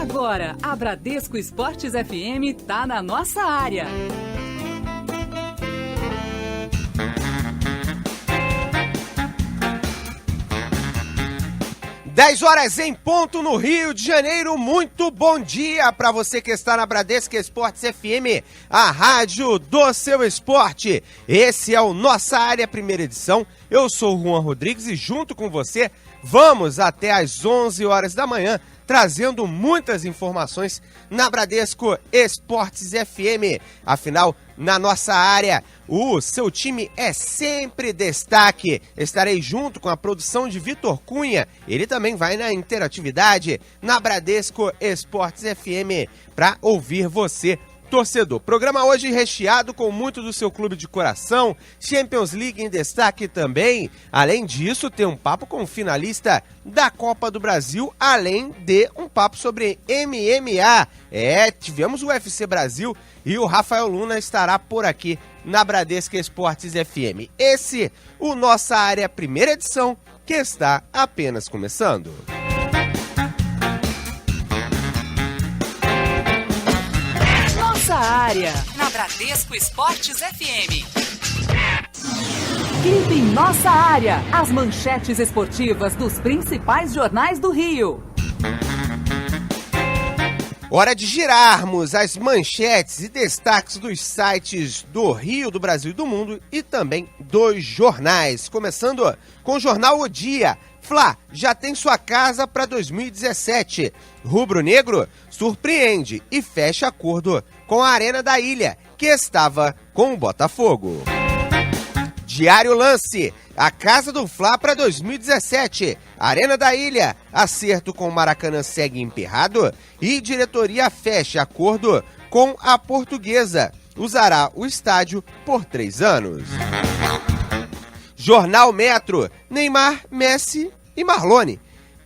Agora, a Bradesco Esportes FM tá na nossa área. 10 horas em ponto no Rio de Janeiro. Muito bom dia para você que está na Bradesco Esportes FM, a rádio do seu esporte. Esse é o Nossa Área, primeira edição. Eu sou o Juan Rodrigues e junto com você vamos até às 11 horas da manhã, trazendo muitas informações na Bradesco Esportes FM. Afinal, na nossa área, o seu time é sempre destaque. Estarei junto com a produção de Vitor Cunha. Ele também vai na interatividade na Bradesco Esportes FM para ouvir você, torcedor. Programa hoje recheado com muito do seu clube de coração, Champions League em destaque também. Além disso, tem um papo com o finalista da Copa do Brasil, além de um papo sobre MMA. Tivemos o UFC Brasil e o Rafael Luna estará por aqui na Bradesco Esportes FM. Esse, o Nossa Área, primeira edição, que está apenas começando. Nossa área, na Bradesco Esportes FM. Clipe em Nossa Área, as manchetes esportivas dos principais jornais do Rio. Hora de girarmos as manchetes e destaques dos sites do Rio, do Brasil e do mundo e também dos jornais. Começando com o jornal O Dia. Fla já tem sua casa para 2017. Rubro-negro surpreende e fecha acordo com a Arena da Ilha, que estava com o Botafogo. Diário Lance, a casa do Fla para 2017. Arena da Ilha, acerto com o Maracanã segue emperrado e diretoria fecha acordo com a Portuguesa. Usará o estádio por 3 anos. Jornal Metro, Neymar, Messi e Marlone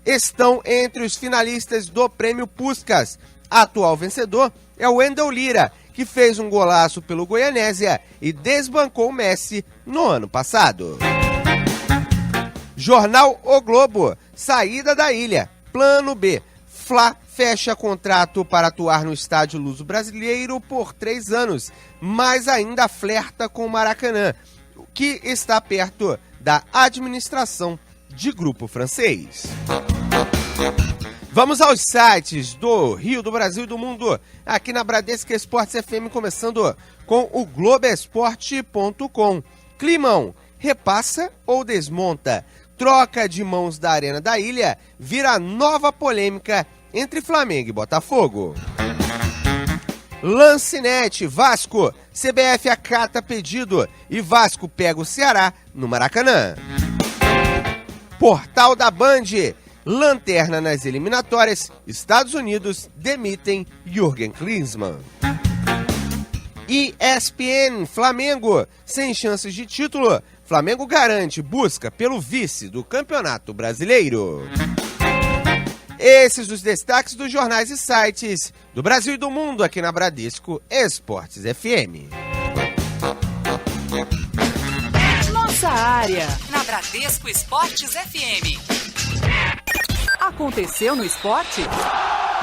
estão entre os finalistas do Prêmio Puskás. Atual vencedor é o Wendel Lira, que fez um golaço pelo Goianésia e desbancou o Messi no ano passado. Jornal O Globo, saída da ilha, plano B. Fla fecha contrato para atuar no estádio luso-brasileiro por 3 anos, mas ainda flerta com o Maracanã, que está perto da administração de grupo francês. Vamos aos sites do Rio, do Brasil e do mundo, aqui na Bradesco Esportes FM, começando com o Globoesporte.com. Climão, repassa ou desmonta? Troca de mãos da Arena da Ilha vira nova polêmica entre Flamengo e Botafogo. Lancinete, Vasco, CBF acata pedido e Vasco pega o Ceará no Maracanã. Portal da Band, lanterna nas eliminatórias, Estados Unidos demitem Jürgen Klinsmann. ESPN, Flamengo, sem chances de título, Flamengo garante busca pelo vice do Campeonato Brasileiro. Esses os destaques dos jornais e sites do Brasil e do mundo aqui na Bradesco Esportes FM. Nossa área, na Bradesco Esportes FM. Aconteceu no esporte?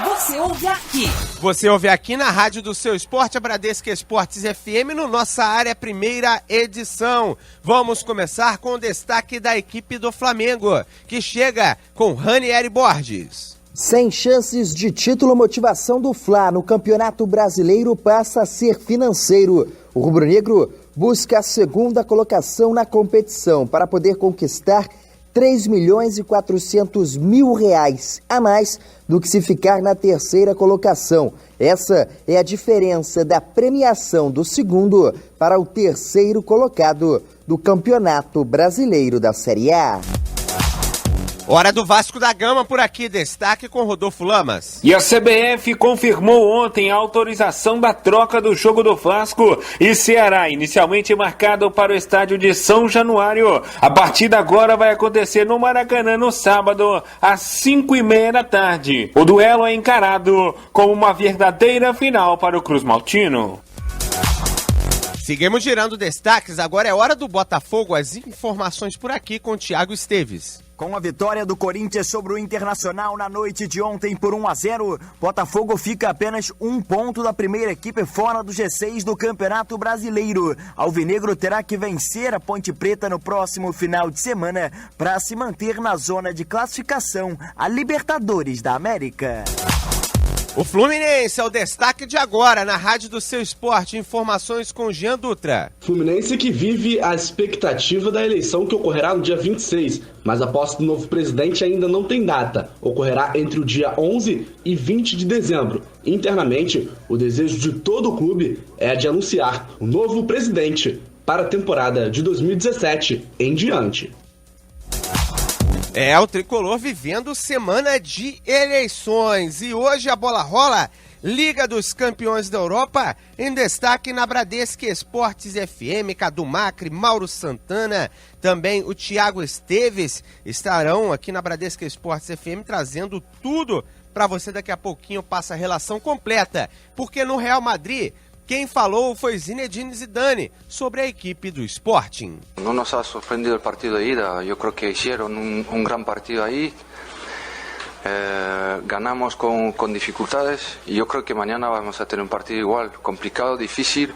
Você ouve aqui. Você ouve aqui na rádio do seu esporte, a Bradesco Esportes FM, no Nossa Área, primeira edição. Vamos começar com o destaque da equipe do Flamengo, que chega com Ranieri Borges. Sem chances de título, a motivação do Fla no Campeonato Brasileiro passa a ser financeiro. O rubro-negro busca a segunda colocação na competição para poder conquistar R$3.400.000 a mais do que se ficar na terceira colocação. Essa é a diferença da premiação do segundo para o terceiro colocado do Campeonato Brasileiro da Série A. Hora do Vasco da Gama por aqui, destaque com Rodolfo Lamas. E a CBF confirmou ontem a autorização da troca do jogo do Vasco e Ceará, inicialmente marcado para o estádio de São Januário. A partida agora vai acontecer no Maracanã no sábado, às 5:30 da tarde. O duelo é encarado como uma verdadeira final para o Cruz Maltino. Seguimos girando destaques, agora é hora do Botafogo, as informações por aqui com Thiago Esteves. Com a vitória do Corinthians sobre o Internacional na noite de ontem por 1-0, Botafogo fica apenas 1 ponto da primeira equipe fora do G6 do Campeonato Brasileiro. Alvinegro terá que vencer a Ponte Preta no próximo final de semana para se manter na zona de classificação a Libertadores da América. O Fluminense é o destaque de agora na Rádio do Seu Esporte. Informações com Jean Dutra. Fluminense que vive a expectativa da eleição que ocorrerá no dia 26, mas a posse do novo presidente ainda não tem data. Ocorrerá entre o dia 11 e 20 de dezembro. Internamente, o desejo de todo o clube é a de anunciar o novo presidente para a temporada de 2017 em diante. É o Tricolor vivendo semana de eleições e hoje a bola rola, Liga dos Campeões da Europa, em destaque na Bradesco Esportes FM, Cadu Macri, Mauro Santana, também o Thiago Esteves estarão aqui na Bradesco Esportes FM trazendo tudo para você. Daqui a pouquinho passa a relação completa, porque no Real Madrid quem falou foi Zinedine Zidane sobre a equipe do Sporting. No nos ha sorprendido el partido de ida, yo creo que hicieron un gran partido ahí, ganamos con dificultades y yo creo que mañana vamos a tener un partido igual, complicado, difícil,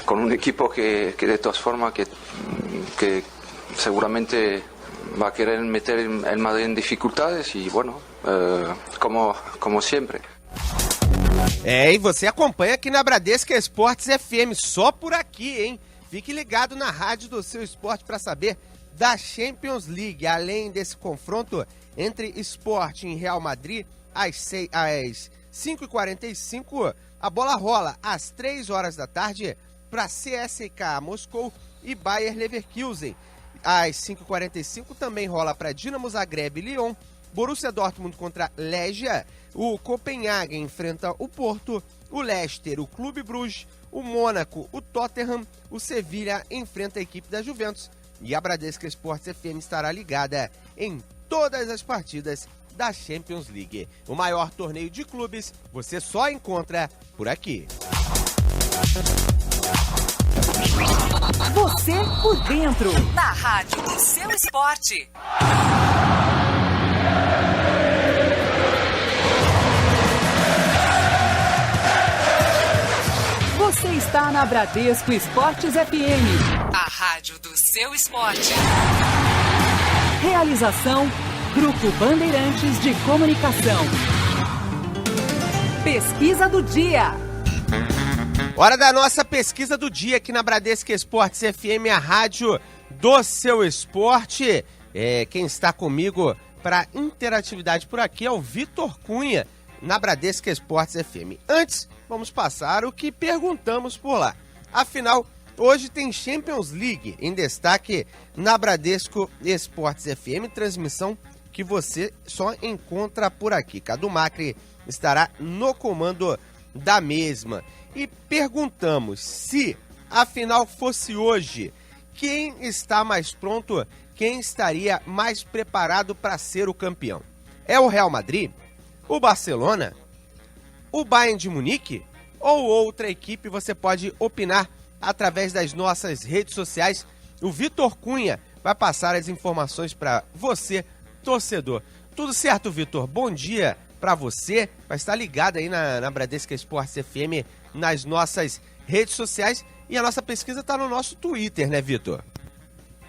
con un equipo que de todas formas que seguramente va a querer meter el Madrid en dificultades y bueno, como siempre. E você acompanha aqui na Bradesco Esportes FM, só por aqui, hein? Fique ligado na Rádio do Seu Esporte para saber da Champions League. Além desse confronto entre Sporting e Real Madrid, às 5h45, a bola rola às 3 horas da tarde para CSKA Moscou e Bayer Leverkusen. Às 5h45 também rola para Dinamo Zagreb e Lyon, Borussia Dortmund contra Legia, o Copenhague enfrenta o Porto, o Leicester, o Clube Bruges, o Mônaco, o Tottenham, o Sevilha enfrenta a equipe da Juventus e a Bradesco Esportes FM estará ligada em todas as partidas da Champions League. O maior torneio de clubes você só encontra por aqui. Você por dentro, na Rádio do Seu Esporte. Você está na Bradesco Esportes FM, a rádio do seu esporte. Realização, Grupo Bandeirantes de Comunicação. Pesquisa do dia. Hora da nossa pesquisa do dia aqui na Bradesco Esportes FM, a rádio do seu esporte. Quem está comigo para interatividade por aqui é o Vitor Cunha, na Bradesco Esportes FM. Antes, vamos passar o que perguntamos por lá. Afinal, hoje tem Champions League em destaque na Bradesco Esportes FM, transmissão que você só encontra por aqui. Cadu Macri estará no comando da mesma. E perguntamos se a final fosse hoje, quem está mais pronto, quem estaria mais preparado para ser o campeão? É o Real Madrid? O Barcelona? O Bayern de Munique? Ou outra equipe? Você pode opinar através das nossas redes sociais. O Vitor Cunha vai passar as informações para você, torcedor. Tudo certo, Vitor? Bom dia para você. Vai estar ligado aí na Bradesco Esportes FM, nas nossas redes sociais. E a nossa pesquisa está no nosso Twitter, né, Vitor?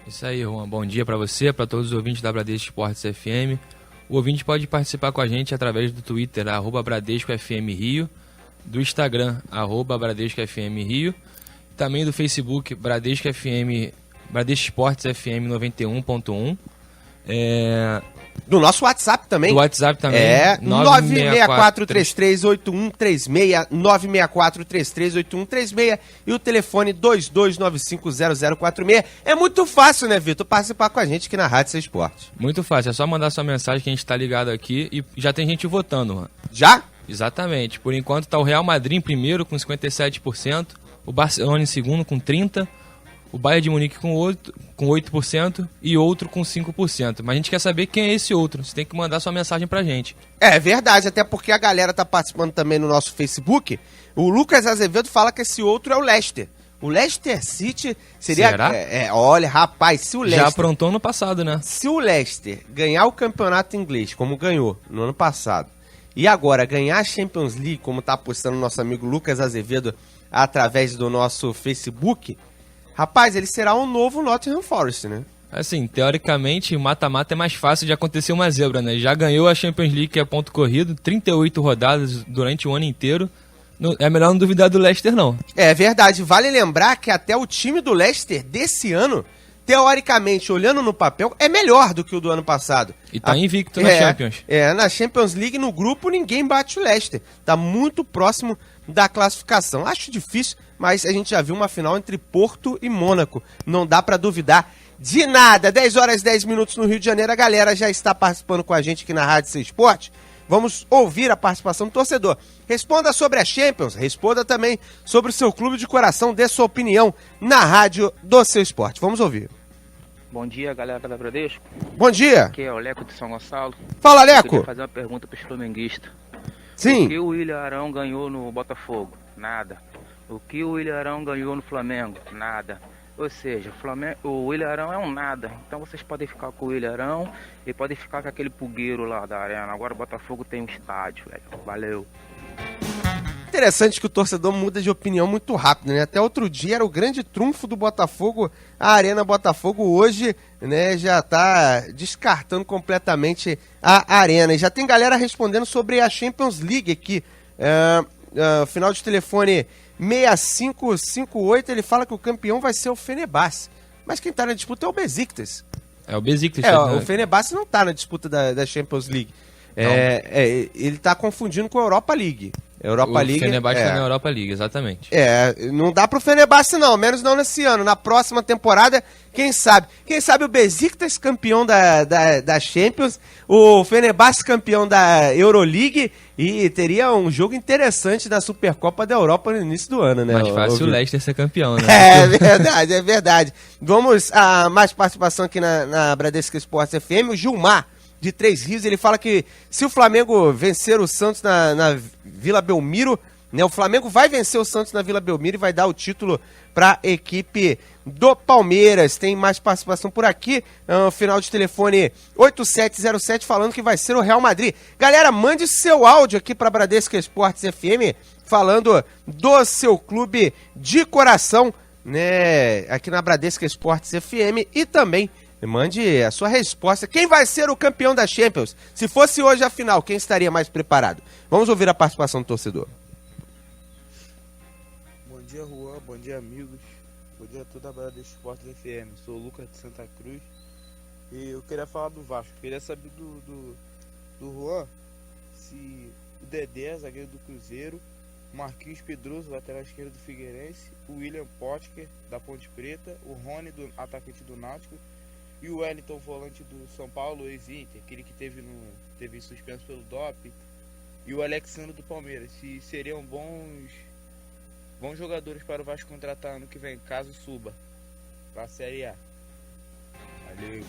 Isso aí, Juan. Bom dia para você, para todos os ouvintes da Bradesco Esportes FM. O ouvinte pode participar com a gente através do Twitter, @BradescoFMRio, do Instagram, @BradescoFMRio, também do Facebook, Bradesco Esportes FM 91.1. Do nosso WhatsApp também. Do WhatsApp também. 964338136, 964338136 e o telefone 22950046. É muito fácil, né, Vitor, participar com a gente aqui na Rádio Seu Esporte. Muito fácil, é só mandar sua mensagem que a gente tá ligado aqui e já tem gente votando, Juan. Já? Exatamente. Por enquanto tá o Real Madrid em primeiro com 57%, o Barcelona em segundo com 30%, o Bayern de Munique com 8% e outro com 5%. Mas a gente quer saber quem é esse outro. Você tem que mandar sua mensagem pra gente. É verdade, até porque a galera tá participando também no nosso Facebook. O Lucas Azevedo fala que esse outro é o Leicester. O Leicester City seria... Será? Olha, rapaz, se o Leicester... Já aprontou no passado, né? Se o Leicester ganhar o campeonato inglês, como ganhou no ano passado, e agora ganhar a Champions League, como tá apostando nosso amigo Lucas Azevedo através do nosso Facebook, rapaz, ele será um novo Nottingham Forest, né? Assim, teoricamente, o mata-mata é mais fácil de acontecer uma zebra, né? Já ganhou a Champions League, que é ponto corrido, 38 rodadas durante o ano inteiro. É melhor não duvidar do Leicester, não. É verdade. Vale lembrar que até o time do Leicester desse ano, teoricamente, olhando no papel, é melhor do que o do ano passado. E tá invicto na Champions. Na Champions League, no grupo, ninguém bate o Leicester. Tá muito próximo da classificação. Acho difícil, mas a gente já viu uma final entre Porto e Mônaco. Não dá pra duvidar de nada. 10 horas e 10 minutos no Rio de Janeiro. A galera já está participando com a gente aqui na Rádio Seu Esporte. Vamos ouvir a participação do torcedor. Responda sobre a Champions, responda também sobre o seu clube de coração, dê sua opinião na Rádio do Seu Esporte. Vamos ouvir. Bom dia, galera da Bradesco. Bom dia. Aqui é o Leco de São Gonçalo. Fala, Eu Leco. queria fazer uma pergunta para os flamenguistas. Sim. O que o William Arão ganhou no Botafogo? Nada. O que o William Arão ganhou no Flamengo? Nada. Ou seja, o William Arão é um nada. Então vocês podem ficar com o William Arão e podem ficar com aquele pulgueiro lá da arena. Agora o Botafogo tem um estádio, velho. Valeu. Interessante que o torcedor muda de opinião muito rápido, né? Até outro dia era o grande trunfo do Botafogo, a Arena Botafogo. Hoje, né, já tá descartando completamente a Arena. E já tem galera respondendo sobre a Champions League aqui. Final de telefone 6558, ele fala que o campeão vai ser o Fenerbahçe. Mas quem tá na disputa é o Besiktas. É o Besiktas. O Fenerbahçe não tá na disputa da Champions League. Ele tá confundindo com a Europa League. O Fenerbahçe tá na Europa League, exatamente. Não dá pro Fenerbahçe não, menos não nesse ano. Na próxima temporada, quem sabe? Quem sabe o Besiktas campeão da Champions, o Fenerbahçe campeão da Euroleague e teria um jogo interessante da Supercopa da Europa no início do ano, né? Mais fácil o Leicester ser campeão, né? É verdade. Vamos a mais participação aqui na Bradesco Esportes FM. O Gilmar, de Três Rios, ele fala que se o Flamengo vencer o Santos na Vila Belmiro, né, o Flamengo vai vencer o Santos na Vila Belmiro e vai dar o título para a equipe do Palmeiras. Tem mais participação por aqui, final de telefone 8707, falando que vai ser o Real Madrid. Galera, mande seu áudio aqui para Bradesco Esportes FM, falando do seu clube de coração, né, aqui na Bradesco Esportes FM, e também mande a sua resposta. Quem vai ser o campeão da Champions? Se fosse hoje a final, quem estaria mais preparado? Vamos ouvir a participação do torcedor. Bom dia, Juan. Bom dia, amigos. Bom dia a toda a Bradesco Esportes FM. Sou o Lucas de Santa Cruz. E eu queria falar do Vasco. Queria saber do Juan se o Dedé, zagueiro do Cruzeiro, o Marquinhos Pedroso, lateral esquerdo do Figueirense, o William Potker, da Ponte Preta, o Rony, atacante do Náutico, e o Wellington, volante do São Paulo, ex-Inter, aquele que teve suspenso pelo doping, e o Alexandre do Palmeiras, se seriam bons jogadores para o Vasco contratar ano que vem, caso suba para a Série A. Valeu.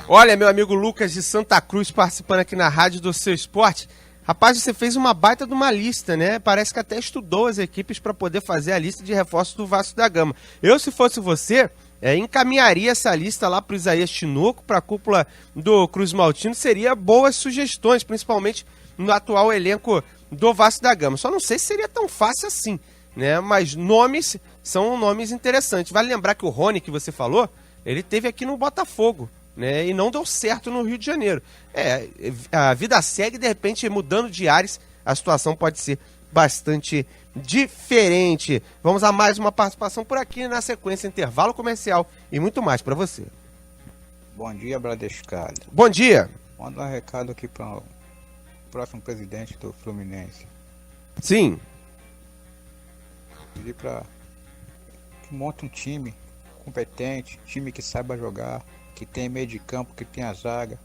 Olha, meu amigo Lucas de Santa Cruz participando aqui na Rádio do Seu Esporte. Rapaz, você fez uma baita de uma lista, né? Parece que até estudou as equipes para poder fazer a lista de reforços do Vasco da Gama. Eu, se fosse você, encaminharia essa lista lá para o Isaías Tinoco, para a cúpula do Cruz Maltino. Seria boas sugestões, principalmente no atual elenco do Vasco da Gama. Só não sei se seria tão fácil assim, né? Mas nomes são nomes interessantes. Vale lembrar que o Rony, que você falou, ele teve aqui no Botafogo, né? E não deu certo no Rio de Janeiro. A vida segue, de repente, mudando de ares, a situação pode ser bastante diferente. Vamos a mais uma participação por aqui, na sequência, intervalo comercial e muito mais para você. Bom dia, Bradescado. Bom dia. Manda um recado aqui para o próximo presidente do Fluminense. Sim. Pedir para que monte um time competente, time que saiba jogar, que tem meio de campo, que tem a zaga,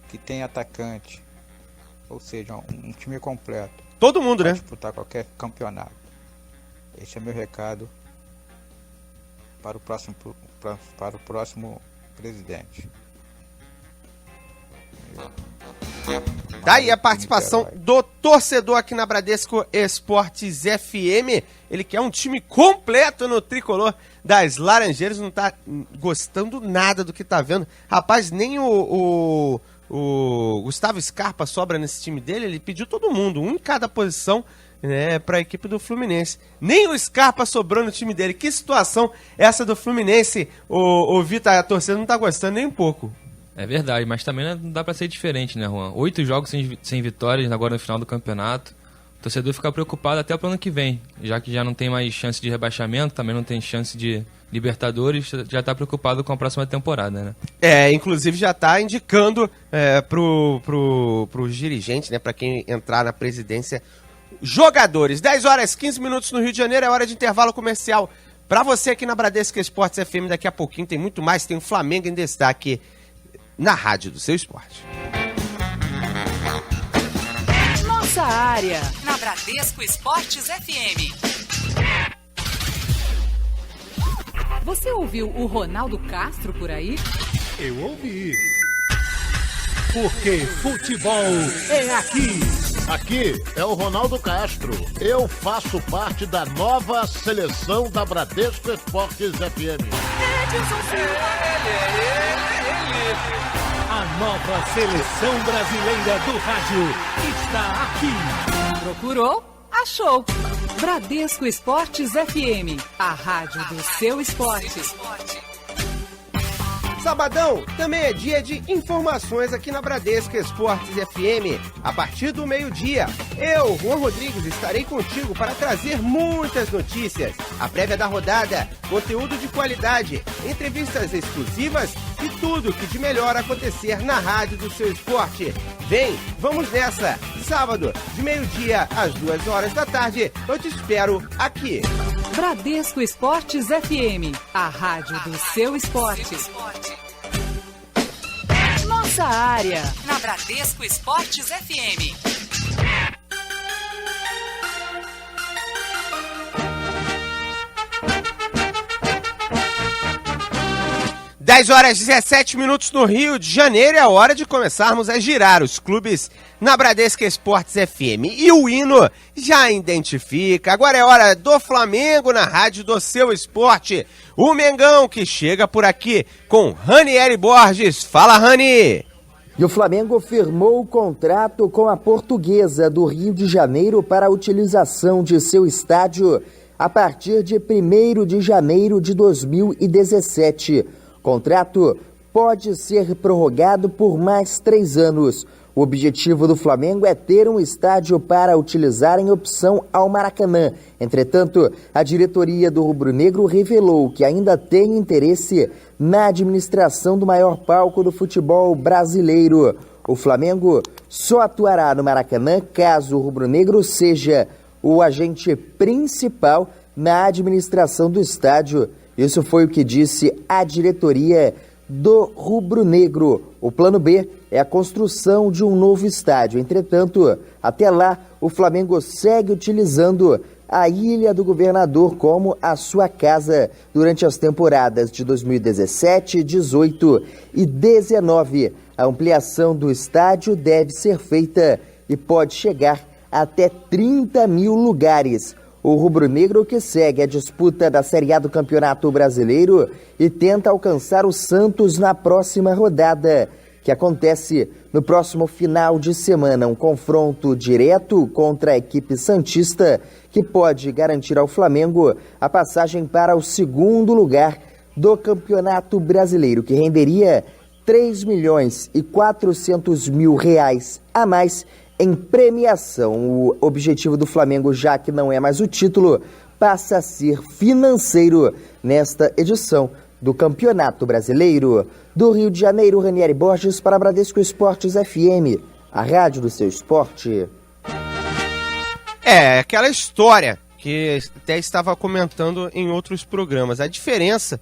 que tem atacante, ou seja, um time completo. Todo mundo, né? Disputar qualquer campeonato. Esse é meu recado para o próximo presidente. Daí a participação do torcedor aqui na Bradesco Esportes FM. Ele quer um time completo no tricolor das Laranjeiras. Não tá gostando nada do que tá vendo. Rapaz, nem o Gustavo Scarpa sobra nesse time dele. Ele pediu todo mundo, um em cada posição, né, para a equipe do Fluminense. Nem o Scarpa sobrou no time dele. Que situação essa do Fluminense? O Vitor, a torcida não tá gostando nem um pouco. É verdade, mas também não dá pra ser diferente, né, Juan? 8 jogos sem vitórias agora no final do campeonato. O torcedor fica preocupado até pro ano que vem, já que já não tem mais chance de rebaixamento, também não tem chance de Libertadores, já tá preocupado com a próxima temporada, né? Inclusive já tá indicando pros dirigentes, né, pra quem entrar na presidência, jogadores. 10 horas 15 minutos no Rio de Janeiro, é hora de intervalo comercial. Pra você aqui na Bradesco Esportes FM, daqui a pouquinho tem muito mais, tem o Flamengo em destaque na rádio do seu esporte. Nossa área, na Bradesco Esportes FM. Você ouviu o Ronaldo Castro por aí? Eu ouvi. Porque futebol é aqui. Aqui é o Ronaldo Castro. Eu faço parte da nova seleção da Bradesco Esportes FM. A nova seleção brasileira do rádio está aqui. Procurou? Achou. Bradesco Esportes FM, a rádio do seu esporte. Sabadão também é dia de informações aqui na Bradesco Esportes FM. A partir do meio-dia, eu, Juan Rodrigues, estarei contigo para trazer muitas notícias. A prévia da rodada, conteúdo de qualidade, entrevistas exclusivas e tudo que de melhor acontecer na rádio do seu esporte. Vem, vamos nessa! Sábado, de meio-dia às 2 horas da tarde, eu te espero aqui. Bradesco Esportes FM, a rádio do seu esporte. Nossa área, na Bradesco Esportes FM. Dez horas 17 minutos no Rio de Janeiro, é a hora de começarmos a girar os clubes na Bradesco Esportes FM. E o hino já identifica, agora é hora do Flamengo na rádio do seu esporte. O Mengão que chega por aqui com Ranieri Borges. Fala, Rani! E o Flamengo firmou o contrato com a Portuguesa do Rio de Janeiro para a utilização de seu estádio a partir de 1º de janeiro de 2017. O contrato pode ser prorrogado por mais 3 anos. O objetivo do Flamengo é ter um estádio para utilizar em opção ao Maracanã. Entretanto, a diretoria do Rubro-Negro revelou que ainda tem interesse na administração do maior palco do futebol brasileiro. O Flamengo só atuará no Maracanã caso o Rubro-Negro seja o agente principal na administração do estádio. Isso foi o que disse a diretoria do Rubro-Negro. O plano B é a construção de um novo estádio. Entretanto, até lá, o Flamengo segue utilizando a Ilha do Governador como a sua casa durante as temporadas de 2017, 18 e 19. A ampliação do estádio deve ser feita e pode chegar até 30 mil lugares. O rubro-negro que segue a disputa da Série A do Campeonato Brasileiro e tenta alcançar o Santos na próxima rodada, que acontece no próximo final de semana. Um confronto direto contra a equipe santista que pode garantir ao Flamengo a passagem para o 2º lugar do Campeonato Brasileiro, que renderia R$3.400.000 a mais em premiação. O objetivo do Flamengo, já que não é mais o título, passa a ser financeiro nesta edição do Campeonato Brasileiro. Do Rio de Janeiro, Ranieri Borges para Bradesco Esportes FM, a rádio do seu esporte. É, aquela história que até estava comentando em outros programas. A diferença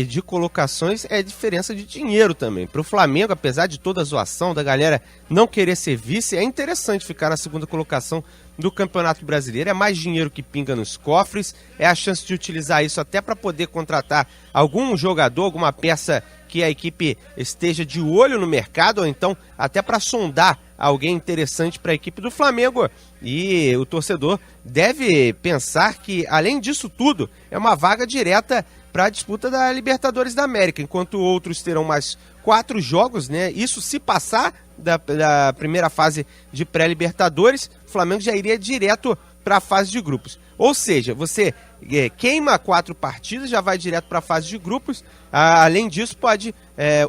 de colocações é diferença de dinheiro também. Para o Flamengo, apesar de toda a zoação da galera não querer ser vice, é interessante ficar na segunda colocação do Campeonato Brasileiro. É mais dinheiro que pinga nos cofres, é a chance de utilizar isso até para poder contratar algum jogador, alguma peça que a equipe esteja de olho no mercado, ou então até para sondar alguém interessante para a equipe do Flamengo. E o torcedor deve pensar que, além disso tudo, é uma vaga direta para a disputa da Libertadores da América, enquanto outros terão mais 4 jogos, né? Isso se passar da primeira fase de pré-Libertadores, o Flamengo já iria direto para a fase de grupos. Ou seja, você queima 4 partidas, já vai direto para a fase de grupos. Além disso, pode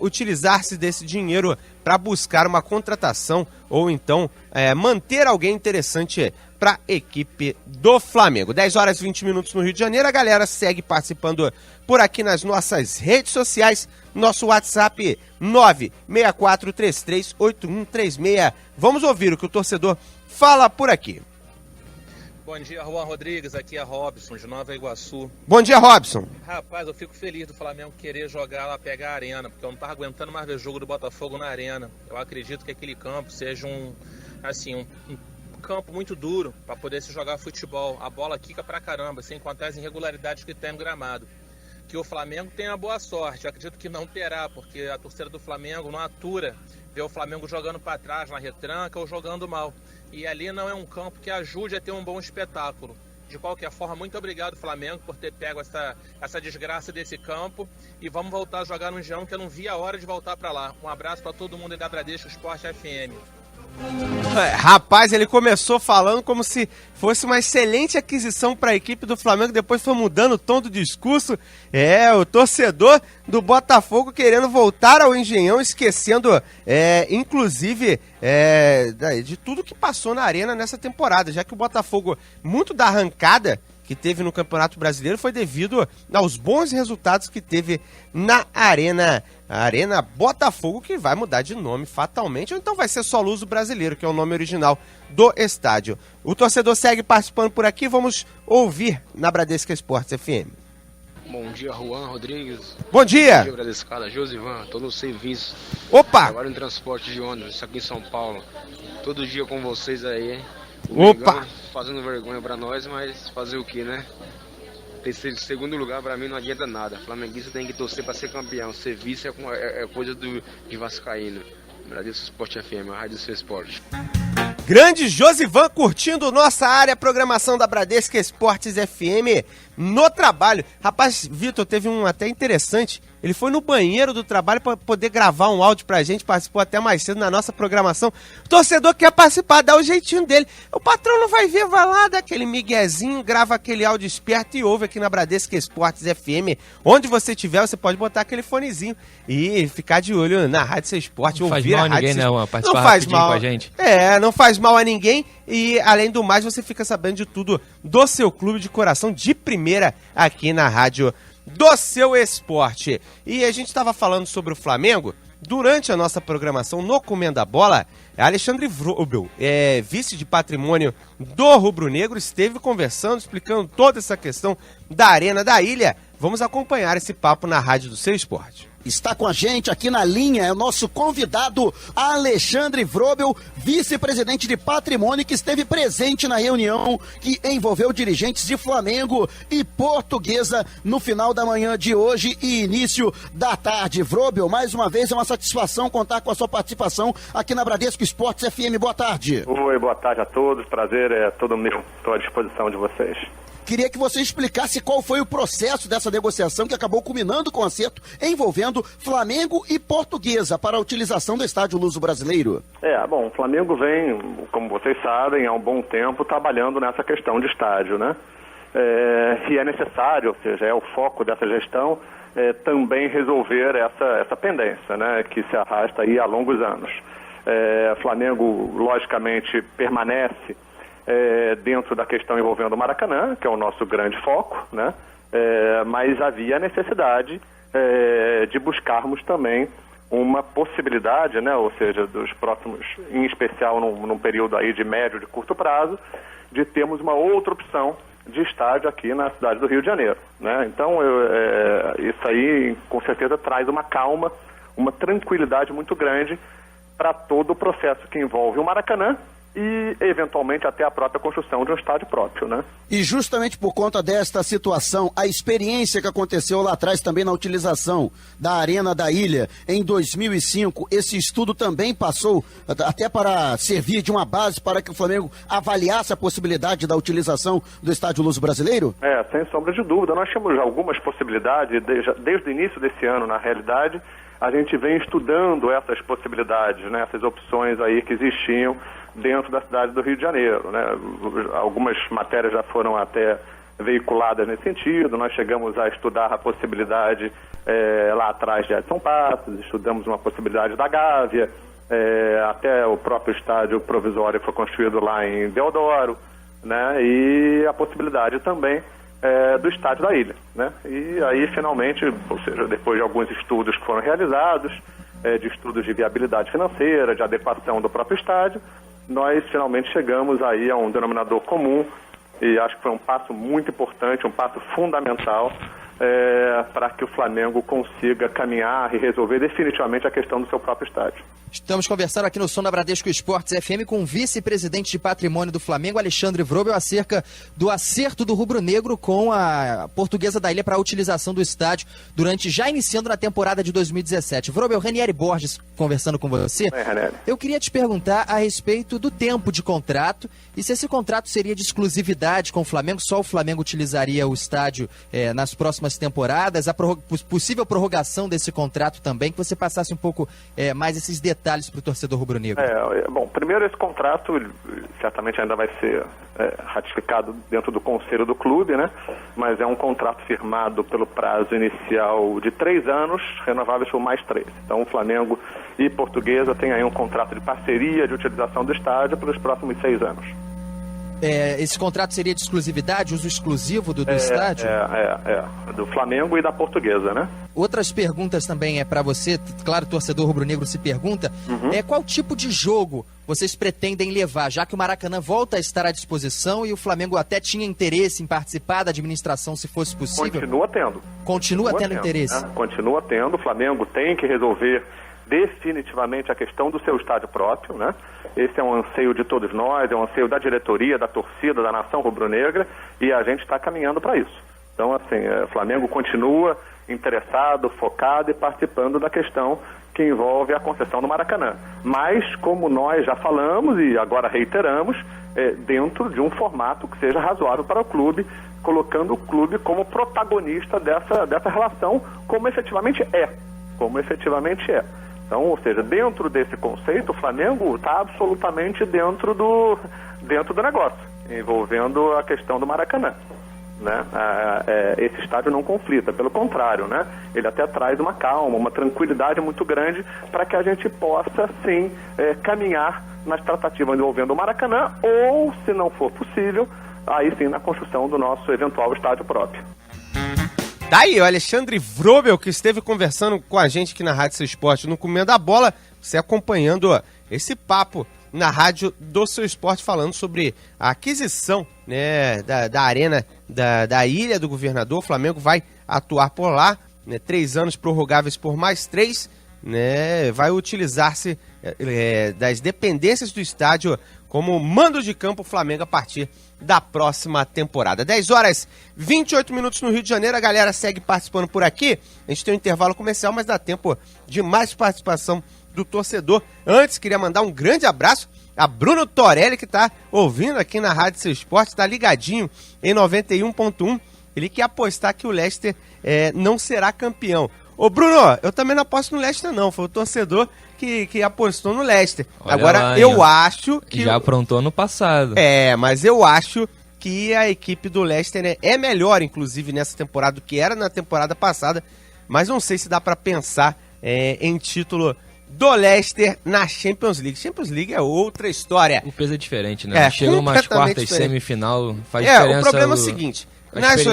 utilizar-se desse dinheiro para buscar uma contratação ou então manter alguém interessante para a equipe do Flamengo. 10 horas e 20 minutos no Rio de Janeiro. A galera segue participando por aqui nas nossas redes sociais. Nosso WhatsApp 964338136. Vamos ouvir o que o torcedor fala por aqui. Bom dia, Juan Rodrigues, aqui é Robson, de Nova Iguaçu. Bom dia, Robson. Rapaz, eu fico feliz do Flamengo querer jogar lá, pegar a arena, porque eu não tava aguentando mais ver jogo do Botafogo na arena. Eu acredito que aquele campo seja um campo muito duro para poder se jogar futebol. A bola quica pra caramba, sem contar as irregularidades que tem no gramado. Que o Flamengo tenha boa sorte, eu acredito que não terá, porque a torcida do Flamengo não atura ver o Flamengo jogando para trás na retranca ou jogando mal. E ali não é um campo que ajude a ter um bom espetáculo. De qualquer forma, muito obrigado, Flamengo, por ter pego essa desgraça desse campo. E vamos voltar a jogar no Engenhão, que eu não vi a hora de voltar para lá. Um abraço para todo mundo aí da Bradesco Esporte FM. Rapaz, ele começou falando como se fosse uma excelente aquisição para a equipe do Flamengo, depois foi mudando o tom do discurso. O torcedor do Botafogo querendo voltar ao Engenhão, esquecendo, inclusive, de tudo que passou na arena nessa temporada, já que o Botafogo, muito da arrancada que teve no Campeonato Brasileiro foi devido aos bons resultados que teve na Arena Botafogo, que vai mudar de nome fatalmente, ou então vai ser só Luso Brasileiro, que é o nome original do estádio. O torcedor segue participando por aqui, vamos ouvir na Bradesco Esportes FM. Bom dia, Juan Rodrigues. Bom dia. Bom dia, Bradescada. Josivan, tô no serviço. Opa! Agora em transporte de ônibus, aqui em São Paulo. Todo dia com vocês aí. Opa! Fazendo vergonha pra nós, mas fazer o que, né? Terceiro, segundo lugar pra mim não adianta nada. Flamenguista tem que torcer pra ser campeão. Ser vice é coisa de vascaíno. Bradesco Esporte FM, a rádio do seu esporte. Grande Josivan curtindo nossa área, programação da Bradesco Esportes FM no trabalho. Rapaz, Vitor, teve um até interessante. Ele foi no banheiro do trabalho para poder gravar um áudio pra gente, participou até mais cedo na nossa programação. O torcedor quer participar, dá o jeitinho dele. O patrão não vai ver, vai lá, dá aquele miguezinho, grava aquele áudio esperto e ouve aqui na Bradesco Esportes FM. Onde você estiver, você pode botar aquele fonezinho e ficar de olho na Rádio Seu Esporte. Não faz mal a ninguém, não, participar não faz mal com a gente. Não faz mal a ninguém e, além do mais, você fica sabendo de tudo do seu clube de coração de primeira aqui na Rádio do Seu Esporte. E a gente estava falando sobre o Flamengo durante a nossa programação no Comendo a Bola. Alexandre Vrobel, vice de patrimônio do Rubro Negro, esteve conversando, explicando toda essa questão da Arena da Ilha. Vamos acompanhar esse papo na Rádio do Seu Esporte. Está com a gente aqui na linha, é o nosso convidado Alexandre Vrobel, vice-presidente de patrimônio, que esteve presente na reunião que envolveu dirigentes de Flamengo e Portuguesa no final da manhã de hoje e início da tarde. Vrobel, mais uma vez é uma satisfação contar com a sua participação aqui na Bradesco Esportes FM. Boa tarde. Oi, boa tarde a todos, prazer, todo meu, estou à disposição de vocês. Queria que você explicasse qual foi o processo dessa negociação que acabou culminando com o acerto envolvendo Flamengo e Portuguesa para a utilização do estádio Luso Brasileiro. O Flamengo vem, como vocês sabem, há um bom tempo trabalhando nessa questão de estádio, né? E é necessário, ou seja, é o foco dessa gestão, também resolver essa pendência, né? Que se arrasta aí há longos anos. Flamengo, logicamente, permanece dentro da questão envolvendo o Maracanã, que é o nosso grande foco, né? Mas havia a necessidade de buscarmos também uma possibilidade, né? Ou seja, dos próximos, em especial num período aí de médio, de curto prazo, de termos uma outra opção de estádio aqui na cidade do Rio de Janeiro, né? Então, isso aí, com certeza, traz uma calma, uma tranquilidade muito grande para todo o processo que envolve o Maracanã e, eventualmente, até a própria construção de um estádio próprio, né? E justamente por conta desta situação, a experiência que aconteceu lá atrás também na utilização da Arena da Ilha em 2005, esse estudo também passou até para servir de uma base para que o Flamengo avaliasse a possibilidade da utilização do Estádio Luso-Brasileiro? Sem sombra de dúvida. Nós temos algumas possibilidades, desde o início desse ano, na realidade, a gente vem estudando essas possibilidades, né, essas opções aí que existiam dentro da cidade do Rio de Janeiro, né? Algumas matérias já foram até veiculadas nesse sentido. Nós chegamos a estudar a possibilidade lá atrás de Edson Passos, estudamos uma possibilidade da Gávea, até o próprio estádio provisório que foi construído lá em Deodoro, né? E a possibilidade também do estádio da Ilha, né? E aí, finalmente, ou seja, depois de alguns estudos que foram realizados, de estudos de viabilidade financeira, de adequação do próprio estádio, nós finalmente chegamos aí a um denominador comum e acho que foi um passo muito importante, um passo fundamental para que o Flamengo consiga caminhar e resolver definitivamente a questão do seu próprio estádio. Estamos conversando aqui no Som da Bradesco Esportes FM com o vice-presidente de patrimônio do Flamengo, Alexandre Vrobel, acerca do acerto do rubro-negro com a Portuguesa da Ilha para a utilização do estádio já iniciando na temporada de 2017. Vrobel, Ranieri Borges conversando com você. Eu queria te perguntar a respeito do tempo de contrato e se esse contrato seria de exclusividade com o Flamengo, só o Flamengo utilizaria o estádio nas próximas temporadas, a possível prorrogação desse contrato também, que você passasse um pouco mais esses detalhes para o torcedor rubro-negro. Bom, primeiro esse contrato certamente ainda vai ser ratificado dentro do conselho do clube, né? Mas é um contrato firmado pelo prazo inicial de 3 anos, renováveis por mais 3. Então o Flamengo e Portuguesa têm aí um contrato de parceria de utilização do estádio pelos próximos 6 anos. Esse contrato seria de exclusividade, uso exclusivo do estádio? Do Flamengo e da Portuguesa, né? Outras perguntas também para você, claro, o torcedor rubro-negro se pergunta, qual tipo de jogo vocês pretendem levar, já que o Maracanã volta a estar à disposição e o Flamengo até tinha interesse em participar da administração, se fosse possível? Continua tendo. Continua tendo interesse? Né? Continua tendo, o Flamengo tem que resolver definitivamente a questão do seu estádio próprio, né? Esse é um anseio de todos nós, é um anseio da diretoria, da torcida, da nação rubro-negra, e a gente está caminhando para isso. Então, assim, o Flamengo continua interessado, focado e participando da questão que envolve a concessão do Maracanã. Mas, como nós já falamos e agora reiteramos, dentro de um formato que seja razoável para o clube, colocando o clube como protagonista dessa relação, como efetivamente é. Então, ou seja, dentro desse conceito, o Flamengo está absolutamente dentro do negócio, envolvendo a questão do Maracanã, né? Esse estádio não conflita, pelo contrário, né? Ele até traz uma calma, uma tranquilidade muito grande para que a gente possa, sim, caminhar nas tratativas envolvendo o Maracanã ou, se não for possível, aí sim na construção do nosso eventual estádio próprio. Daí, o Alexandre Vrobel, que esteve conversando com a gente aqui na Rádio Seu Esporte no Comendo a Bola, você acompanhando esse papo na Rádio do Seu Esporte, falando sobre a aquisição, né, da Arena da Ilha do Governador. O Flamengo vai atuar por lá, né, 3 anos prorrogáveis por mais 3, né, vai utilizar-se das dependências do estádio como mando de campo o Flamengo a partir da próxima temporada. 10h28 no Rio de Janeiro, a galera segue participando por aqui. A gente tem um intervalo comercial, mas dá tempo de mais participação do torcedor. Antes, queria mandar um grande abraço a Bruno Torelli, que está ouvindo aqui na Rádio Seu Esporte, está ligadinho em 91.1. Ele quer apostar que o Leicester não será campeão. Ô Bruno, eu também não aposto no Leicester não, foi o torcedor que apostou no Leicester. Olha agora lá, eu acho que... Já aprontou no passado. Mas eu acho que a equipe do Leicester é melhor, inclusive, nessa temporada do que era na temporada passada, mas não sei se dá para pensar em título do Leicester na Champions League. Champions League é outra história. O peso é diferente, né? Chega umas quartas, semifinal, faz diferença. O problema é o seguinte... Nas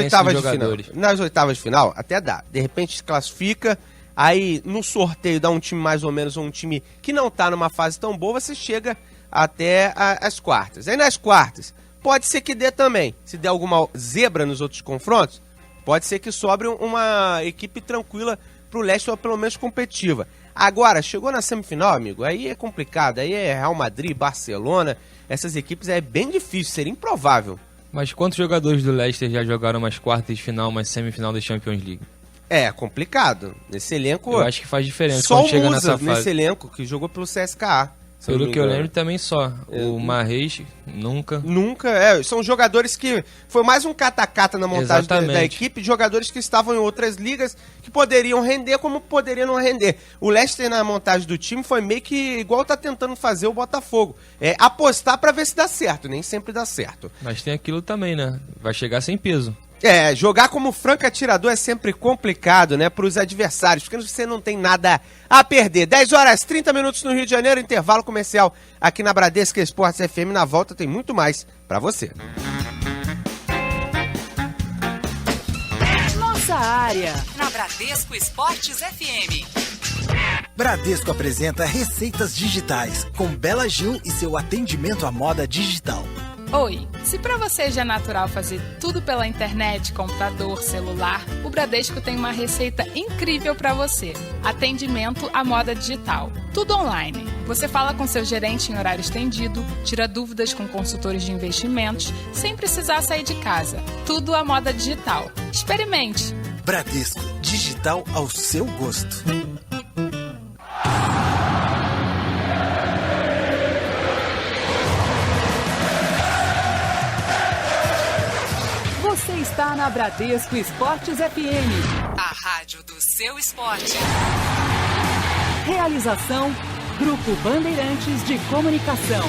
oitavas de final, até dá. De repente se classifica, aí no sorteio dá um time mais ou menos, um time que não tá numa fase tão boa, você chega até as quartas. Aí nas quartas, pode ser que dê também. Se der alguma zebra nos outros confrontos, pode ser que sobre uma equipe tranquila pro Leicester, ou pelo menos competitiva. Agora, chegou na semifinal, amigo, aí é complicado, aí é Real Madrid, Barcelona, essas equipes é bem difícil, seria improvável. Mas quantos jogadores do Leicester já jogaram umas quartas de final, umas semifinal da Champions League? É complicado. Nesse elenco... Eu acho que faz diferença só quando o chega Musa nessa fase. Nesse elenco, que jogou pelo CSKA. Pelo que eu lembro também só. O Mahrez, nunca. Nunca, são jogadores que... Foi mais um cata-cata na montagem da equipe, de jogadores que estavam em outras ligas, que poderiam render como poderiam não render. O Leicester na montagem do time foi meio que igual tá tentando fazer o Botafogo. Apostar pra ver se dá certo, nem sempre dá certo. Mas tem aquilo também, né? Vai chegar sem peso. Jogar como franco atirador é sempre complicado, né, para os adversários, porque você não tem nada a perder. 10 horas 30 minutos no Rio de Janeiro, intervalo comercial aqui na Bradesco Esportes FM. Na volta tem muito mais para você. Nossa área, na Bradesco Esportes FM. Bradesco apresenta Receitas Digitais, com Bela Gil e seu atendimento à moda digital. Oi, se para você já é natural fazer tudo pela internet, computador, celular, o Bradesco tem uma receita incrível para você. Atendimento à moda digital. Tudo online. Você fala com seu gerente em horário estendido, tira dúvidas com consultores de investimentos, sem precisar sair de casa. Tudo à moda digital. Experimente. Bradesco. Digital ao seu gosto. Você está na Bradesco Esportes FM, a rádio do seu esporte. Realização, Grupo Bandeirantes de Comunicação.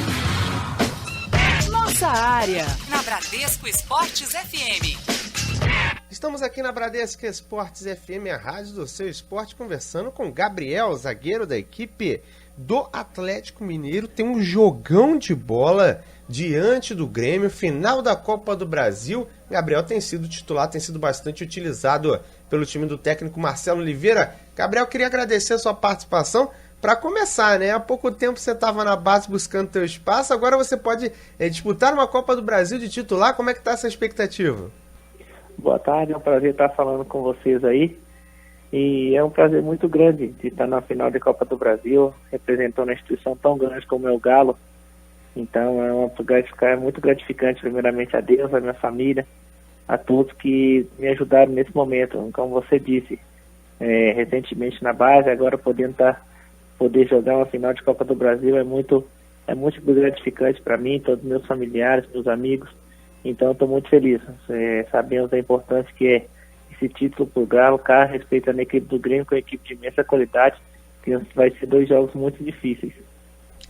Nossa área, na Bradesco Esportes FM. Estamos aqui na Bradesco Esportes FM, a rádio do seu esporte, conversando com Gabriel, zagueiro da equipe do Atlético Mineiro. Tem um jogão de bola diante do Grêmio, final da Copa do Brasil. Gabriel tem sido titular, tem sido bastante utilizado pelo time do técnico Marcelo Oliveira. Gabriel, queria agradecer a sua participação. Para começar, né? Há pouco tempo você estava na base buscando teu espaço, agora você pode disputar uma Copa do Brasil de titular. Como é que está essa expectativa? Boa tarde, é um prazer estar falando com vocês aí. E é um prazer muito grande de estar na final de Copa do Brasil, representando uma instituição tão grande como é o Galo. Então é muito gratificante, primeiramente a Deus, a minha família, a todos que me ajudaram nesse momento. Como você disse, recentemente na base, agora poder jogar uma final de Copa do Brasil é muito gratificante para mim, todos os meus familiares, meus amigos. Então estou muito feliz. Sabemos da importância que é esse título para o Galo, respeitando a equipe do Grêmio, com a equipe de imensa qualidade, que vai ser 2 jogos muito difíceis.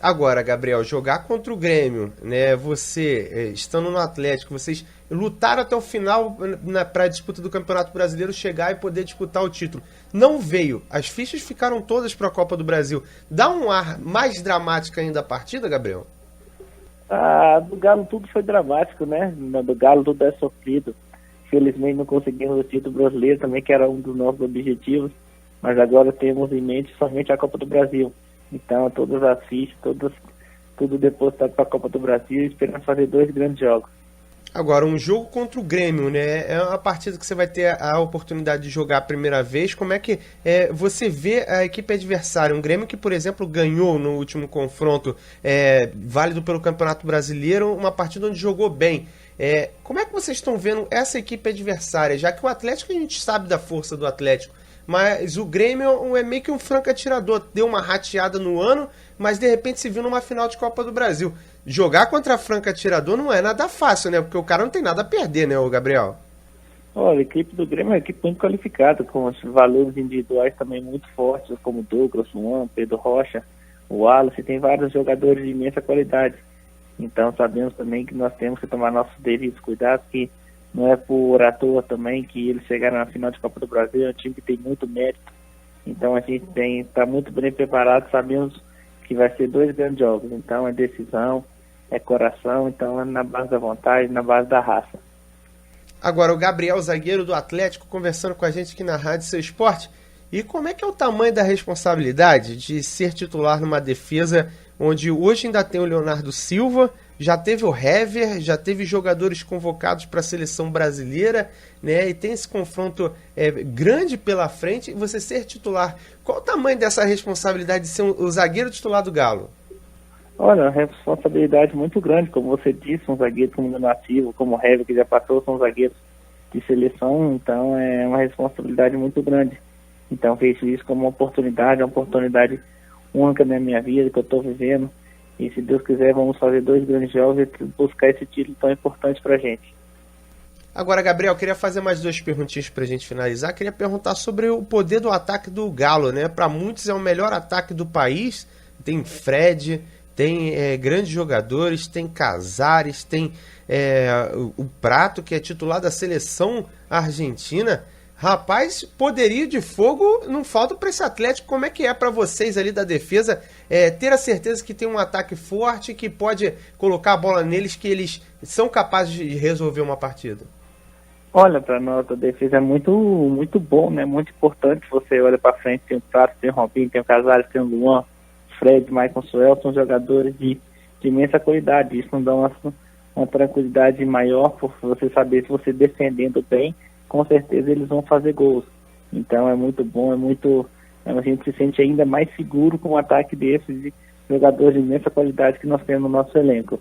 Agora, Gabriel, jogar contra o Grêmio, né? Você, estando no Atlético, vocês lutaram até o final para a disputa do Campeonato Brasileiro chegar e poder disputar o título. Não veio. As fichas ficaram todas para a Copa do Brasil. Dá um ar mais dramático ainda a partida, Gabriel? Do Galo tudo foi dramático, né? Do Galo tudo é sofrido. Felizmente não conseguimos o título brasileiro também, que era um dos nossos objetivos. Mas agora temos em mente somente a Copa do Brasil. Então, todas as fichas, tudo depositado para a Copa do Brasil, esperando fazer 2 grandes jogos. Agora, um jogo contra o Grêmio, né? É uma partida que você vai ter a oportunidade de jogar a primeira vez. Como é que você vê a equipe adversária? Um Grêmio que, por exemplo, ganhou no último confronto, válido pelo Campeonato Brasileiro, uma partida onde jogou bem. Como é que vocês estão vendo essa equipe adversária? Já que o Atlético, a gente sabe da força do Atlético, mas o Grêmio é meio que um franco atirador. Deu uma rateada no ano, mas de repente se viu numa final de Copa do Brasil. Jogar contra franco atirador não é nada fácil, né? Porque o cara não tem nada a perder, né, Gabriel? Olha, a equipe do Grêmio é uma equipe muito qualificada, com os valores individuais também muito fortes, como Douglas, Juan, Pedro Rocha, o Wallace, tem vários jogadores de imensa qualidade. Então sabemos também que nós temos que tomar nossos devidos cuidados, que não é por à toa também que eles chegaram na final de Copa do Brasil, é um time que tem muito mérito. Então a gente está muito bem preparado, sabemos que vai ser 2 grandes jogos. Então é decisão, é coração, então é na base da vontade, na base da raça. Agora o Gabriel, zagueiro do Atlético, conversando com a gente aqui na Rádio Seu Esporte. E como é que é o tamanho da responsabilidade de ser titular numa defesa onde hoje ainda tem o Leonardo Silva, já teve o Hever, já teve jogadores convocados para a seleção brasileira, né? E tem esse confronto grande pela frente, e você ser titular. Qual o tamanho dessa responsabilidade de ser o zagueiro titular do Galo? Olha, uma responsabilidade muito grande, como você disse, um zagueiro como o Leonardo Silva, como o Hever, que já passou, são zagueiros de seleção, então é uma responsabilidade muito grande. Então vejo isso como uma oportunidade única na minha vida, que eu estou vivendo. E se Deus quiser, vamos fazer 2 grandes jogos e buscar esse título tão importante pra gente. Agora, Gabriel, queria fazer mais 2 perguntinhas pra gente finalizar. Queria perguntar sobre o poder do ataque do Galo, né? Para muitos é o melhor ataque do país. Tem Fred, tem grandes jogadores, tem Casares, tem o Prato, que é titular da seleção argentina. Rapaz, poderio de fogo não falta para esse Atlético. Como é que é para vocês ali da defesa ter a certeza que tem um ataque forte, que pode colocar a bola neles, que eles são capazes de resolver uma partida? Olha, para nós a defesa é muito bom, né? Muito importante. Você olha para frente, tem o Prato, tem o Robinho, tem o Casares, tem o Luan, Fred, Maicon Suel, são jogadores de imensa qualidade. Isso não dá uma tranquilidade maior por você saber se você defendendo bem, com certeza eles vão fazer gols. Então é muito bom, a gente se sente ainda mais seguro com um ataque desses de jogadores de imensa qualidade que nós temos no nosso elenco.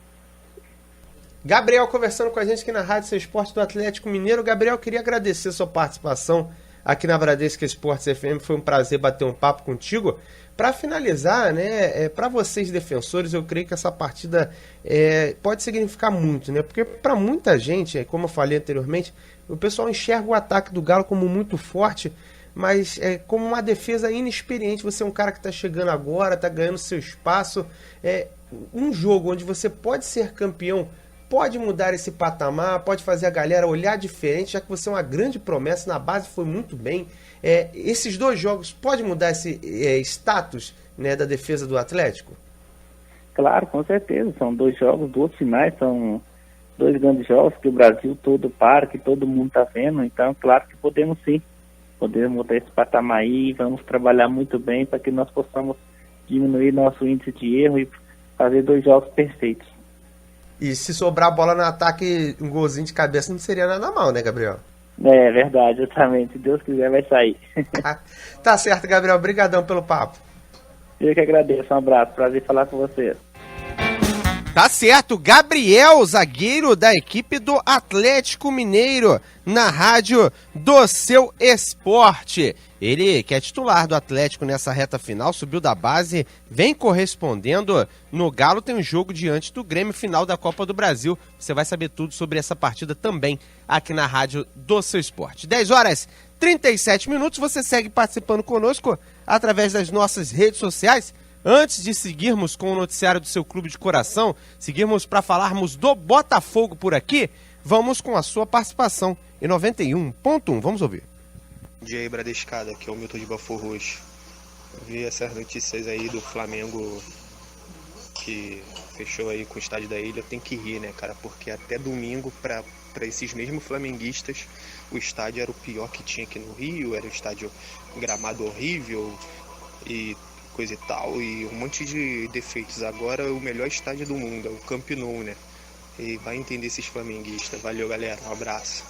Gabriel conversando com a gente aqui na Rádio Seu Esporte do Atlético Mineiro. Gabriel, queria agradecer a sua participação aqui na Bradesco Esportes FM, foi um prazer bater um papo contigo. Para finalizar, né, para vocês defensores, eu creio que essa partida pode significar muito, né? Porque para muita gente, como eu falei anteriormente, o pessoal enxerga o ataque do Galo como muito forte, mas como uma defesa inexperiente. Você é um cara que está chegando agora, está ganhando seu espaço. Um jogo onde você pode ser campeão, pode mudar esse patamar, pode fazer a galera olhar diferente, já que você é uma grande promessa, na base foi muito bem. Esses 2 jogos podem mudar esse status, né, da defesa do Atlético? Claro, com certeza. São 2 jogos, 2 finais, são 2 grandes jogos que o Brasil todo para, que todo mundo está vendo. Então, claro que podemos sim. Podemos mudar esse patamar aí, vamos trabalhar muito bem para que nós possamos diminuir nosso índice de erro e fazer 2 jogos perfeitos. E se sobrar a bola no ataque, um golzinho de cabeça não seria nada mal, né, Gabriel? É verdade, exatamente. Se Deus quiser, vai sair. Tá certo, Gabriel. Obrigadão pelo papo. Eu que agradeço. Um abraço. Prazer falar com você. Tá certo, Gabriel, zagueiro da equipe do Atlético Mineiro, na Rádio do Seu Esporte. Ele, que é titular do Atlético nessa reta final, subiu da base, vem correspondendo. No Galo tem um jogo diante do Grêmio, final da Copa do Brasil. Você vai saber tudo sobre essa partida também aqui na Rádio do Seu Esporte. 10h37, você segue participando conosco através das nossas redes sociais. Antes de seguirmos com o noticiário do seu clube de coração, seguirmos para falarmos do Botafogo por aqui, vamos com a sua participação em 91.1. Vamos ouvir. Bom dia aí, Bradescada, aqui é o Milton de Belfort Roxo. Vi essas notícias aí do Flamengo que fechou aí com o estádio da Ilha. Tem que rir, né, cara, porque até domingo, para esses mesmos flamenguistas, o estádio era o pior que tinha aqui no Rio, era um estádio gramado horrível e coisa e tal, e um monte de defeitos. Agora o melhor estádio do mundo é o Camp Nou, né? E vai entender esses flamenguistas. Valeu, galera, um abraço.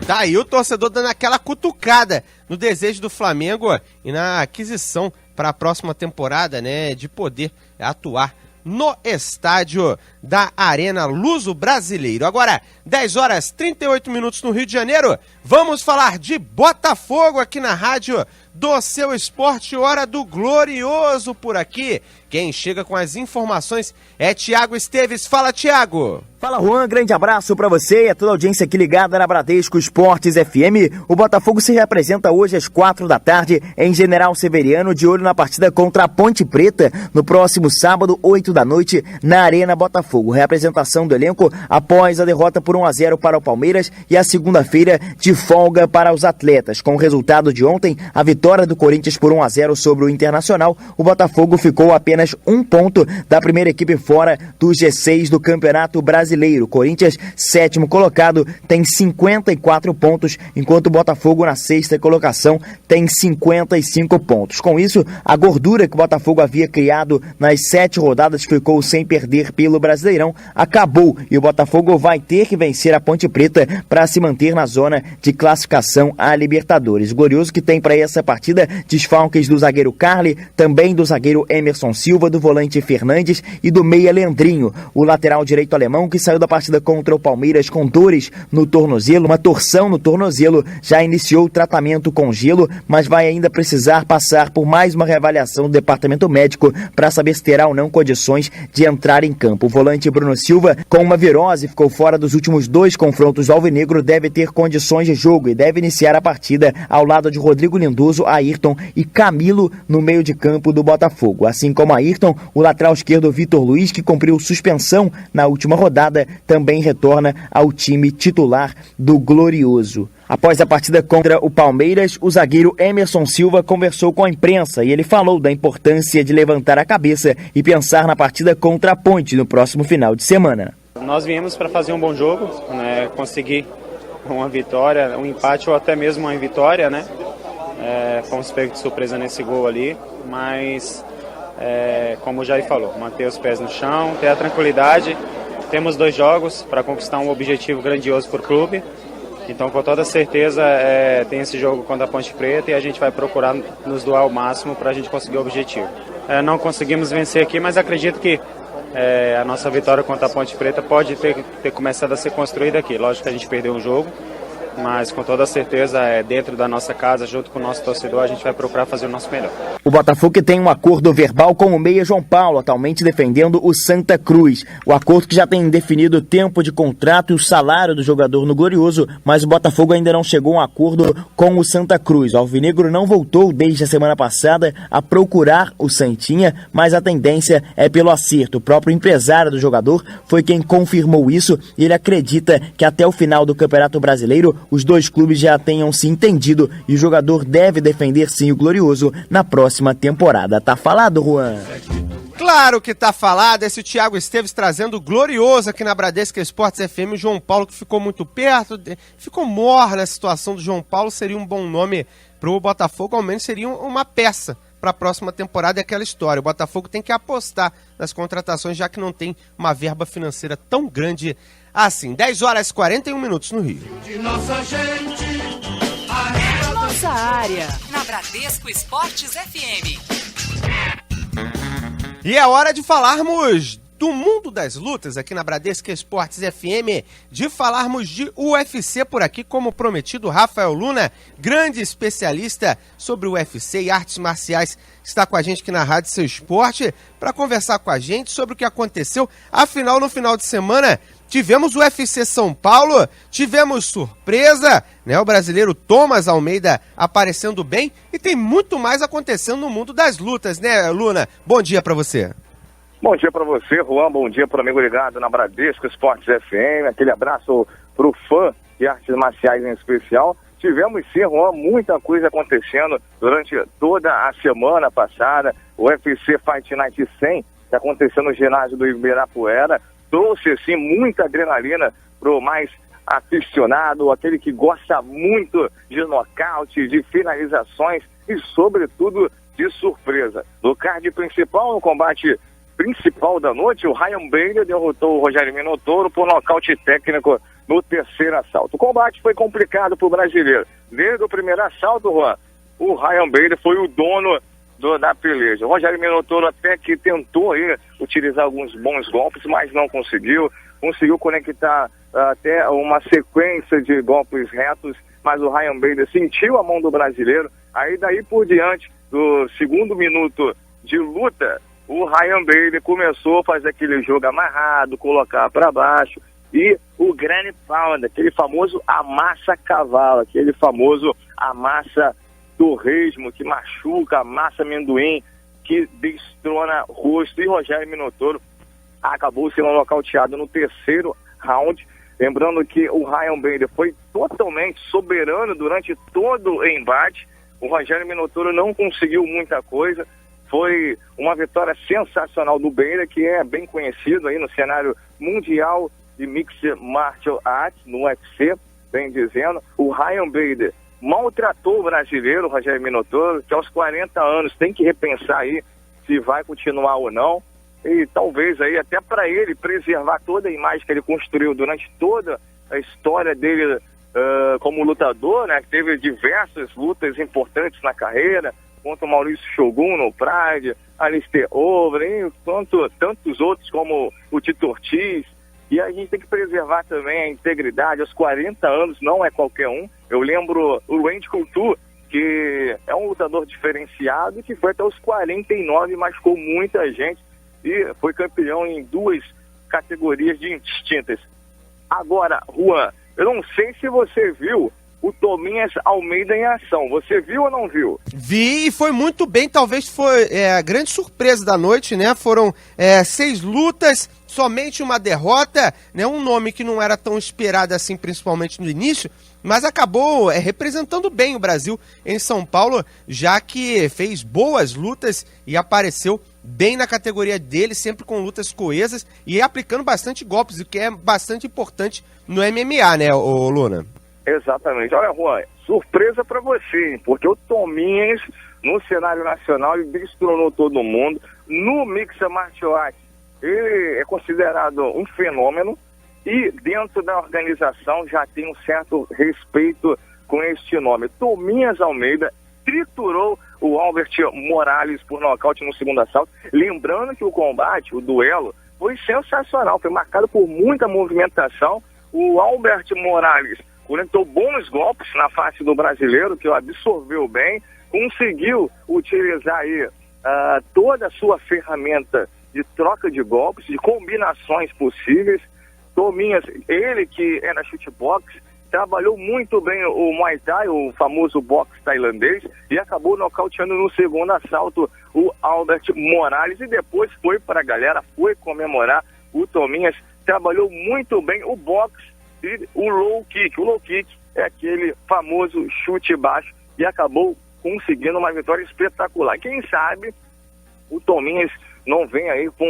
Tá aí o torcedor dando aquela cutucada no desejo do Flamengo e na aquisição para a próxima temporada, né, de poder atuar no estádio da Arena Luso Brasileiro. Agora, 10h38 no Rio de Janeiro, vamos falar de Botafogo aqui na Rádio do Seu Esporte, hora do glorioso por aqui. Quem chega com as informações é Thiago Esteves. Fala, Thiago! Fala, Juan, grande abraço pra você e a toda a audiência aqui ligada na Bradesco Esportes FM. O Botafogo se representa hoje às 4 da tarde em General Severiano, de olho na partida contra a Ponte Preta, no próximo sábado, 8 da noite, na Arena Botafogo. Representação do elenco após a derrota por 1-0 para o Palmeiras e a segunda-feira de folga para os atletas. Com o resultado de ontem, a vitória vitória do Corinthians por 1-0 sobre o Internacional, o Botafogo ficou a apenas 1 ponto da primeira equipe fora do G6 do Campeonato Brasileiro. O Corinthians, 7º colocado, tem 54 pontos, enquanto o Botafogo na 6ª colocação tem 55 pontos. Com isso, a gordura que o Botafogo havia criado nas 7 rodadas que ficou sem perder pelo Brasileirão acabou, e o Botafogo vai ter que vencer a Ponte Preta para se manter na zona de classificação à Libertadores. O Glorioso que tem para essa partida desfalques do zagueiro Carli, também do zagueiro Emerson Silva, do volante Fernandes e do meia Leandrinho, o lateral direito alemão que saiu da partida contra o Palmeiras com dores no tornozelo, uma torção no tornozelo, já iniciou o tratamento com gelo, mas vai ainda precisar passar por mais uma reavaliação do departamento médico para saber se terá ou não condições de entrar em campo. O volante Bruno Silva, com uma virose, ficou fora dos últimos 2 confrontos do alvinegro, deve ter condições de jogo e deve iniciar a partida ao lado de Rodrigo Lindoso, Ayrton e Camilo no meio de campo do Botafogo. Assim como Ayrton, o lateral esquerdo Vitor Luiz, que cumpriu suspensão na última rodada, também retorna ao time titular do Glorioso. Após a partida contra o Palmeiras, o zagueiro Emerson Silva conversou com a imprensa e ele falou da importância de levantar a cabeça e pensar na partida contra a Ponte no próximo final de semana. Nós viemos para fazer um bom jogo, né, conseguir uma vitória, um empate ou até mesmo uma vitória, né? Fomos pegos de surpresa nesse gol ali, mas como o Jair falou, manter os pés no chão, ter a tranquilidade. Temos 2 jogos para conquistar um objetivo grandioso para o clube, então com toda certeza tem esse jogo contra a Ponte Preta e a gente vai procurar nos doar o máximo para a gente conseguir o objetivo. Não conseguimos vencer aqui, mas acredito que a nossa vitória contra a Ponte Preta pode ter começado a ser construída aqui. Lógico que a gente perdeu um jogo, mas com toda certeza dentro da nossa casa, junto com o nosso torcedor, a gente vai procurar fazer o nosso melhor. O Botafogo tem um acordo verbal com o meia João Paulo, atualmente defendendo o Santa Cruz. O acordo que já tem definido o tempo de contrato e o salário do jogador no Glorioso, mas o Botafogo ainda não chegou a um acordo com o Santa Cruz. O alvinegro não voltou desde a semana passada a procurar o Santinha, mas a tendência é pelo acerto. O próprio empresário do jogador foi quem confirmou isso e ele acredita que até o final do Campeonato Brasileiro os 2 clubes já tenham se entendido e o jogador deve defender sim o Glorioso na próxima temporada. Tá falado, Juan? Claro que tá falado, esse Thiago Esteves trazendo o Glorioso aqui na Bradesco Esportes FM. O João Paulo que ficou muito perto, ficou morno a situação do João Paulo, seria um bom nome pro Botafogo, ao menos seria uma peça para a próxima temporada. É aquela história, o Botafogo tem que apostar nas contratações, já que não tem uma verba financeira tão grande assim. 10h41 no Rio. De nossa gente, nossa área, na Bradesco Esportes FM. E é hora de falarmos do mundo das lutas aqui na Bradesco Esportes FM, de falarmos de UFC por aqui, como prometido. Rafael Luna, grande especialista sobre o UFC e artes marciais, está com a gente aqui na Rádio Seu Esporte para conversar com a gente sobre o que aconteceu. Afinal, no final de semana, tivemos o UFC São Paulo, tivemos surpresa, né? O brasileiro Thomas Almeida aparecendo bem e tem muito mais acontecendo no mundo das lutas, né, Luna? Bom dia para você. Bom dia para você, Juan. Bom dia para o amigo ligado na Bradesco Esportes FM. Aquele abraço para o fã de artes marciais em especial. Tivemos sim, Juan, muita coisa acontecendo durante toda a semana passada. O UFC Fight Night 100, que aconteceu no ginásio do Ibirapuera, trouxe assim muita adrenalina pro mais aficionado, aquele que gosta muito de nocaute, de finalizações e sobretudo de surpresa. No card principal, no combate principal da noite, o Ryan Bader derrotou o Rogério Minotouro por nocaute técnico no 3º assalto. O combate foi complicado para o brasileiro. Desde o primeiro assalto, Juan, o Ryan Bader foi o dono da peleja. O Rogério Minotouro até que tentou aí utilizar alguns bons golpes, mas não conseguiu. Conseguiu conectar até uma sequência de golpes retos, mas o Ryan Bader sentiu a mão do brasileiro. Aí daí por diante, do 2º minuto de luta, o Ryan Bader começou a fazer aquele jogo amarrado, colocar para baixo, e o Granny Pound, aquele famoso amassa cavalo, aquele famoso amassa torresmo, que machuca, amassa amendoim, que destrona rosto, e Rogério Minotouro acabou sendo nocauteado no 3º round. Lembrando que o Ryan Bader foi totalmente soberano durante todo o embate. o Rogério Minotouro não conseguiu muita coisa. Foi uma vitória sensacional do Beira, que é bem conhecido aí no cenário mundial de Mixed Martial Arts, no UFC, bem dizendo. O Ryan Bader maltratou o brasileiro, o Rogério Minotouro, que aos 40 anos tem que repensar aí se vai continuar ou não. E talvez aí até para ele preservar toda a imagem que ele construiu durante toda a história dele como lutador, né? Teve diversas lutas importantes na carreira, contra o Maurício Shogun no Pride, Alistair Overeem, tantos outros como o Tito Ortiz. E a gente tem que preservar também a integridade. Aos 40 anos não é qualquer um. Eu lembro o Randy Couture, que é um lutador diferenciado, que foi até os 49, machucou muita gente e foi campeão em 2 categorias distintas. Agora, Juan, eu não sei se você viu o Tominhas Almeida em ação. Você viu ou não viu? Vi e foi muito bem, talvez foi a grande surpresa da noite, né? Foram 6 lutas, somente uma derrota, né? Um nome que não era tão esperado assim, principalmente no início, mas acabou representando bem o Brasil em São Paulo, já que fez boas lutas e apareceu bem na categoria dele, sempre com lutas coesas e aplicando bastante golpes, o que é bastante importante no MMA, né, ô Luna? Exatamente. Olha, Juan, surpresa pra você, hein? Porque o Tominhas, no cenário nacional, ele destronou todo mundo. No Mixed Martial Arts, ele é considerado um fenômeno e dentro da organização já tem um certo respeito com este nome. Tominhas Almeida triturou o Albert Morales por nocaute no segundo assalto. Lembrando que o combate, o duelo, foi sensacional, foi marcado por muita movimentação. O Albert Morales conectou bons golpes na face do brasileiro, que o absorveu bem, conseguiu utilizar aí toda a sua ferramenta de troca de golpes, de combinações possíveis. Tominhas, ele que é na chutebox, trabalhou muito bem o Muay Thai, o famoso boxe tailandês, e acabou nocauteando no segundo assalto o Albert Morales, e depois foi para a galera, foi comemorar. O Tominhas trabalhou muito bem o boxe e o low kick. O low kick é aquele famoso chute baixo, e acabou conseguindo uma vitória espetacular. Quem sabe o Tominhas não vem aí com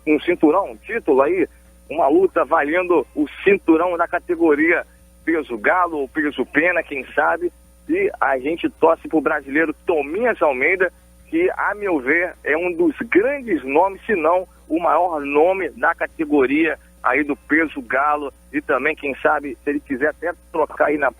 um cinturão, um título aí, uma luta valendo o cinturão da categoria peso galo ou peso pena, quem sabe. E a gente torce pro brasileiro Tominhas Almeida, que, a meu ver, é um dos grandes nomes, se não o maior nome da categoria aí do peso galo. E também, quem sabe, se ele quiser até trocar aí na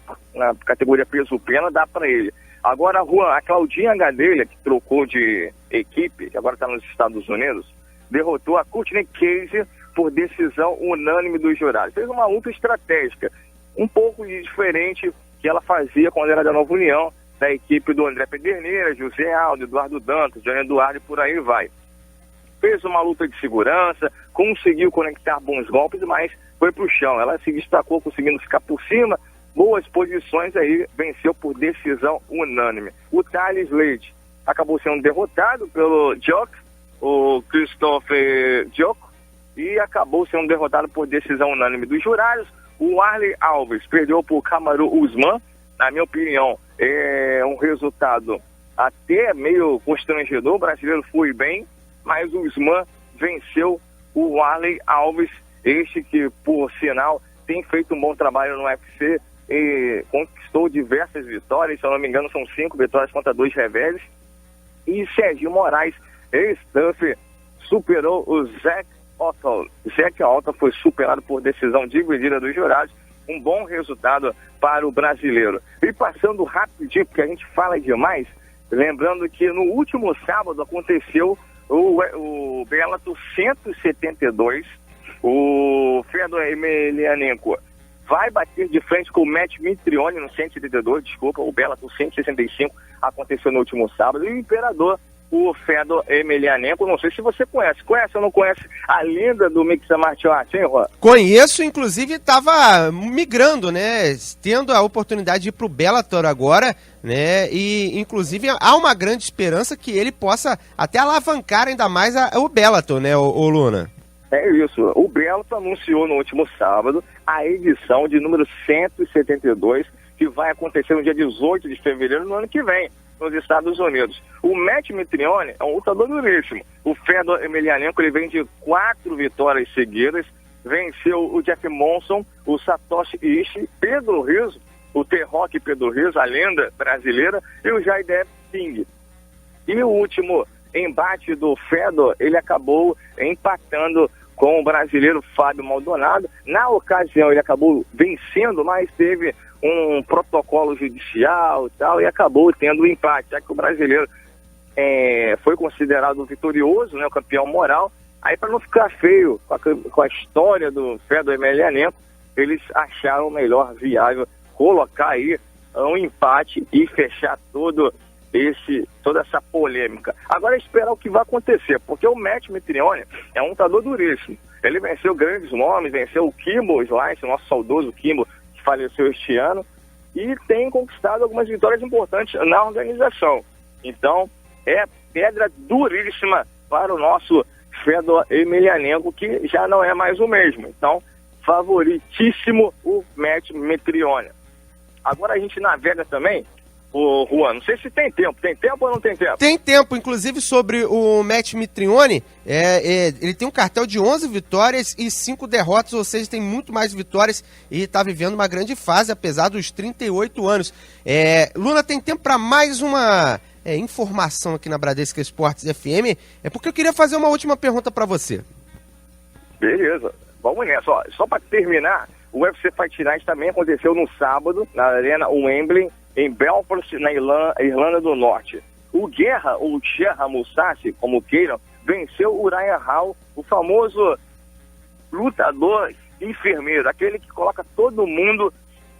categoria peso pena, dá para ele. Agora, Juan, a Claudinha Gadelha, que trocou de equipe, que agora está nos Estados Unidos, derrotou a Courtney Casey por decisão unânime dos jurados. Fez uma luta estratégica, um pouco diferente que ela fazia quando era da Nova União, da equipe do André Pederneira, José Aldo, Eduardo Dantas, João Eduardo e por aí vai. Fez uma luta de segurança, conseguiu conectar bons golpes, mas foi pro chão. Ela se destacou conseguindo ficar por cima, boas posições aí, venceu por decisão unânime. O Thales Leite acabou sendo derrotado pelo Jock, o Christopher Jock, e acabou sendo derrotado por decisão unânime dos jurados. O Arley Alves perdeu por Kamaru Usman. Na minha opinião, é um resultado até meio constrangedor. O brasileiro foi bem, mas o Usman venceu o Arley Alves, este que, por sinal, tem feito um bom trabalho no UFC e conquistou diversas vitórias. Se eu não me engano, são 5 vitórias contra 2 reveses. E Serginho Moraes, ex-Stuff, superou o Zach Otto. Zach Otto foi superado por decisão dividida dos jurados. Um bom resultado para o brasileiro. E passando rapidinho, porque a gente fala demais, lembrando que no último sábado aconteceu o Bellator 172. O Fedor Emelianenko vai bater de frente com o Matt Mitrione no 172, desculpa, o Bellator 165 aconteceu no último sábado. E o Imperador, o Fedor Emelianenko, não sei se você conhece. Conhece ou não conhece a lenda do Mixed Martial Arts, hein, Juan? Conheço, inclusive estava migrando, né? Tendo a oportunidade de ir pro Bellator agora, né? E, inclusive, há uma grande esperança que ele possa até alavancar ainda mais o Bellator, né, o Luna? É isso. O Bellator anunciou no último sábado a edição de número 172, que vai acontecer no dia 18 de fevereiro no ano que vem, nos Estados Unidos. O Matt Mitrione é um lutador duríssimo. O Fedor Emelianenko, ele vem de 4 vitórias seguidas, venceu o Jeff Monson, o Satoshi Ishii, Pedro Rizzo, o T-Rock Pedro Rizzo, a lenda brasileira, e o Jaidev Singh. E o último embate do Fedor, ele acabou empatando com o brasileiro Fábio Maldonado. Na ocasião ele acabou vencendo, mas teve um protocolo judicial e tal, e acabou tendo o empate, já que o brasileiro foi considerado vitorioso, né, o campeão moral. Aí, para não ficar feio com a história do Fedor Emelianenko, eles acharam melhor viável colocar aí um empate e fechar toda essa polêmica. Agora é esperar o que vai acontecer, porque o Matt Mitrione é um lutador duríssimo. Ele venceu grandes nomes, venceu o Kimbo Slice, o nosso saudoso Kimbo, que faleceu este ano, e tem conquistado algumas vitórias importantes na organização. Então, é pedra duríssima para o nosso Fedor Emelianenko, que já não é mais o mesmo. Então, favoritíssimo o Matt Mitrione. Agora a gente navega também, o Juan, não sei se tem tempo ou não tem tempo? Tem tempo, inclusive sobre o Matt Mitrione, ele tem um cartel de 11 vitórias e 5 derrotas, ou seja, tem muito mais vitórias e está vivendo uma grande fase, apesar dos 38 anos. Luna, tem tempo para mais uma informação aqui na Bradesco Esportes FM, porque eu queria fazer uma última pergunta para você. Beleza, vamos nessa. Só para terminar, o UFC Fight Night também aconteceu no sábado, na Arena Wembley, em Belfast, na Irlanda do Norte. O Guerra, ou Gerra Mousasi, como queiram, venceu o Uriah Hall, o famoso lutador enfermeiro, aquele que coloca todo mundo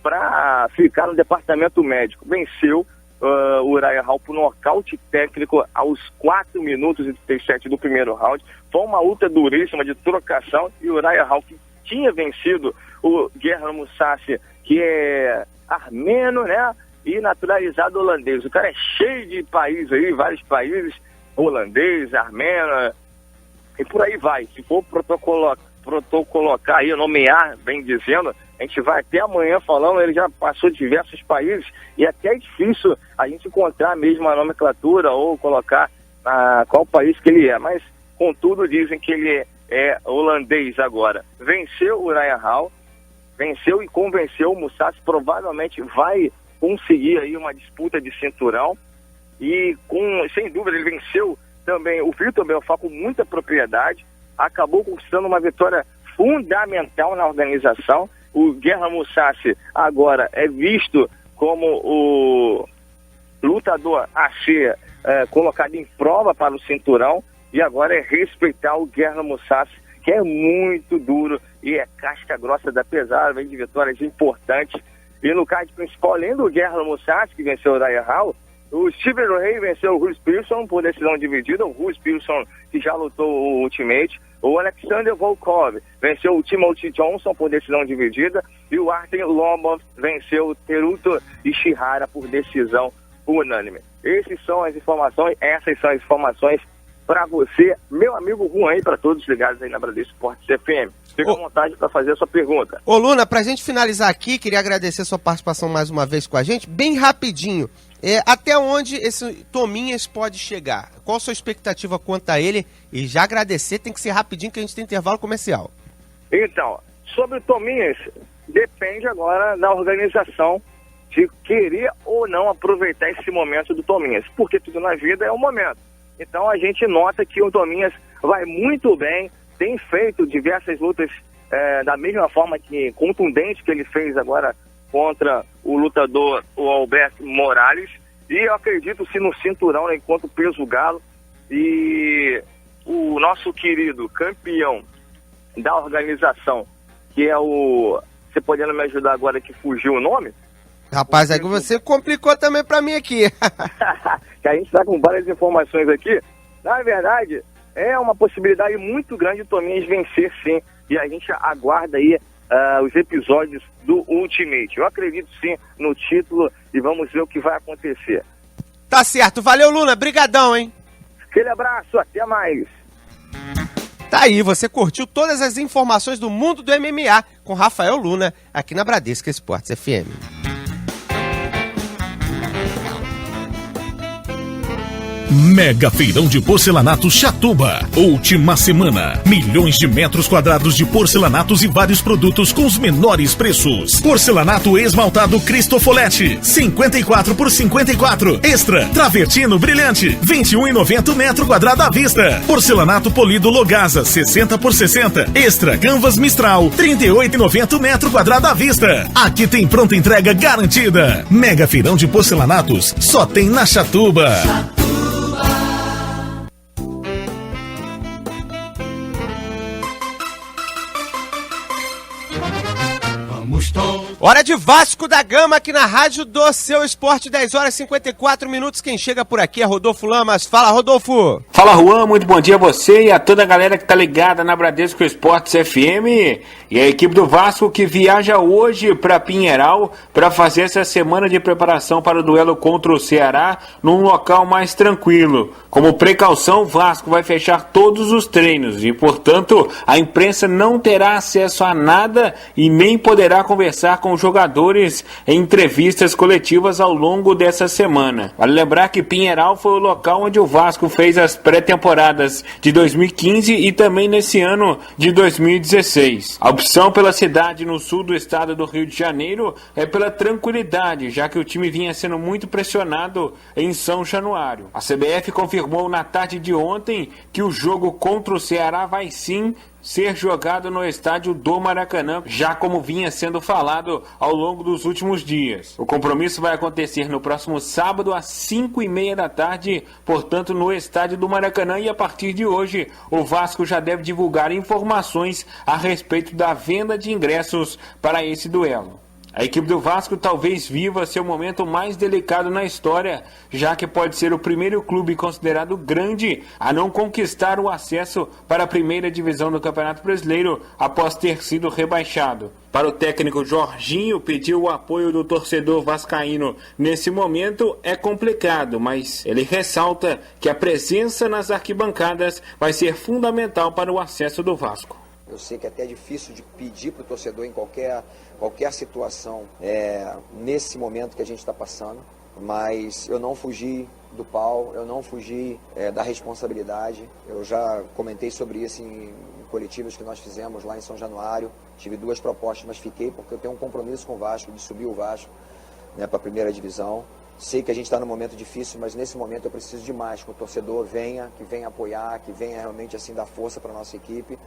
para ficar no departamento médico. Venceu o Uriah Hall por nocaute técnico aos 4 minutos e 37 do primeiro round. Foi uma luta duríssima de trocação, e o Uriah Hall, que tinha vencido o Guerra Mousasi, que é armeno, né? E naturalizado holandês. O cara é cheio de países aí, vários países, holandês, armeno, e por aí vai. Se for protocolocar aí, nomear, bem dizendo, a gente vai até amanhã falando, ele já passou diversos países, e até é difícil a gente encontrar mesmo a nomenclatura ou colocar qual país que ele é, mas contudo dizem que ele é holandês agora. Venceu o Uriah Hall, venceu e convenceu o Mousasi, provavelmente vai conseguir aí uma disputa de cinturão, e sem dúvida ele venceu também o Vitor Belfort com muita propriedade, acabou conquistando uma vitória fundamental na organização. O Guerra Mousasi agora é visto como o lutador a ser colocado em prova para o cinturão, e agora é respeitar o Guerra Mousasi, que é muito duro e é casca grossa da pesada, vem de vitórias importantes. E no card principal, além do Guerra Mousasi, que venceu o Uriah Hall, o Steve Rey venceu o Bruce Pearson por decisão dividida, o Bruce Pearson que já lutou o Ultimate. O Alexander Volkov venceu o Timothy Johnson por decisão dividida, e o Artem Lobov venceu o Teruto Ishihara por decisão unânime. Essas são as informações para você, meu amigo Juan, e para todos ligados aí na Bradesco Esportes FM. Fica à vontade para fazer a sua pergunta. Ô Luna, pra gente finalizar aqui, queria agradecer a sua participação mais uma vez com a gente, bem rapidinho. Até onde esse Tominhas pode chegar? Qual a sua expectativa quanto a ele? E já agradecer, tem que ser rapidinho que a gente tem intervalo comercial. Então, sobre o Tominhas, depende agora da organização de querer ou não aproveitar esse momento do Tominhas, porque tudo na vida é um momento. Então a gente nota que o Tominhas vai muito bem, tem feito diversas lutas da mesma forma que contundente que ele fez agora contra o lutador, o Alberto Morales, e eu acredito sim no cinturão, né, enquanto peso galo, e o nosso querido campeão da organização, que é o... Você podendo me ajudar agora que fugiu o nome? Rapaz, aí você complicou também pra mim aqui. Que a gente tá com várias informações aqui. Na verdade, é uma possibilidade muito grande de Tominhas vencer sim, e a gente aguarda aí os episódios do Ultimate. Eu acredito sim no título e vamos ver o que vai acontecer. Tá certo, valeu Luna, brigadão, hein? Aquele abraço, até mais. Tá aí, você curtiu todas as informações do mundo do MMA com Rafael Luna, aqui na Bradesco Esportes FM. Mega Feirão de Porcelanatos Chatuba. Última semana. Milhões de metros quadrados de porcelanatos e vários produtos com os menores preços. Porcelanato esmaltado Cristofoletti, 54 por 54. Extra, travertino brilhante, 21,90 metro quadrado à vista. Porcelanato polido Logasa, 60 por 60. Extra, canvas Mistral, 38,90 metro quadrado à vista. Aqui tem pronta entrega garantida. Mega Feirão de Porcelanatos, só tem na Chatuba. Hora de Vasco da Gama aqui na Rádio do Seu Esporte, 10 horas e 54 minutos. Quem chega por aqui é Rodolfo Lamas. Fala, Rodolfo. Fala, Juan. Muito bom dia a você e a toda a galera que tá ligada na Bradesco Esportes FM. E a equipe do Vasco que viaja hoje para Pinheiral para fazer essa semana de preparação para o duelo contra o Ceará num local mais tranquilo. Como precaução, o Vasco vai fechar todos os treinos e, portanto, a imprensa não terá acesso a nada e nem poderá conversar com os jogadores em entrevistas coletivas ao longo dessa semana. Vale lembrar que Pinheiral foi o local onde o Vasco fez as pré-temporadas de 2015 e também nesse ano de 2016. A opção pela cidade no sul do estado do Rio de Janeiro é pela tranquilidade, já que o time vinha sendo muito pressionado em São Januário. A CBF confirmou na tarde de ontem que o jogo contra o Ceará vai sim ser jogado no estádio do Maracanã, já como vinha sendo falado ao longo dos últimos dias. O compromisso vai acontecer no próximo sábado às 5:30 da tarde, portanto no estádio do Maracanã, e a partir de hoje o Vasco já deve divulgar informações a respeito da venda de ingressos para esse duelo. A equipe do Vasco talvez viva seu momento mais delicado na história, já que pode ser o primeiro clube considerado grande a não conquistar o acesso para a primeira divisão do Campeonato Brasileiro após ter sido rebaixado. Para o técnico Jorginho, pedir o apoio do torcedor vascaíno nesse momento é complicado, mas ele ressalta que a presença nas arquibancadas vai ser fundamental para o acesso do Vasco. Eu sei que até é difícil de pedir para o torcedor em qualquer situação, nesse momento que a gente está passando, mas eu não fugi do pau, eu não fugi da responsabilidade. Eu já comentei sobre isso em coletivas que nós fizemos lá em São Januário. Tive 2 propostas, mas fiquei porque eu tenho um compromisso com o Vasco, de subir o Vasco para a primeira divisão. Sei que a gente está num momento difícil, mas nesse momento eu preciso demais que o torcedor venha, que venha apoiar, que venha realmente assim dar força para a nossa equipe.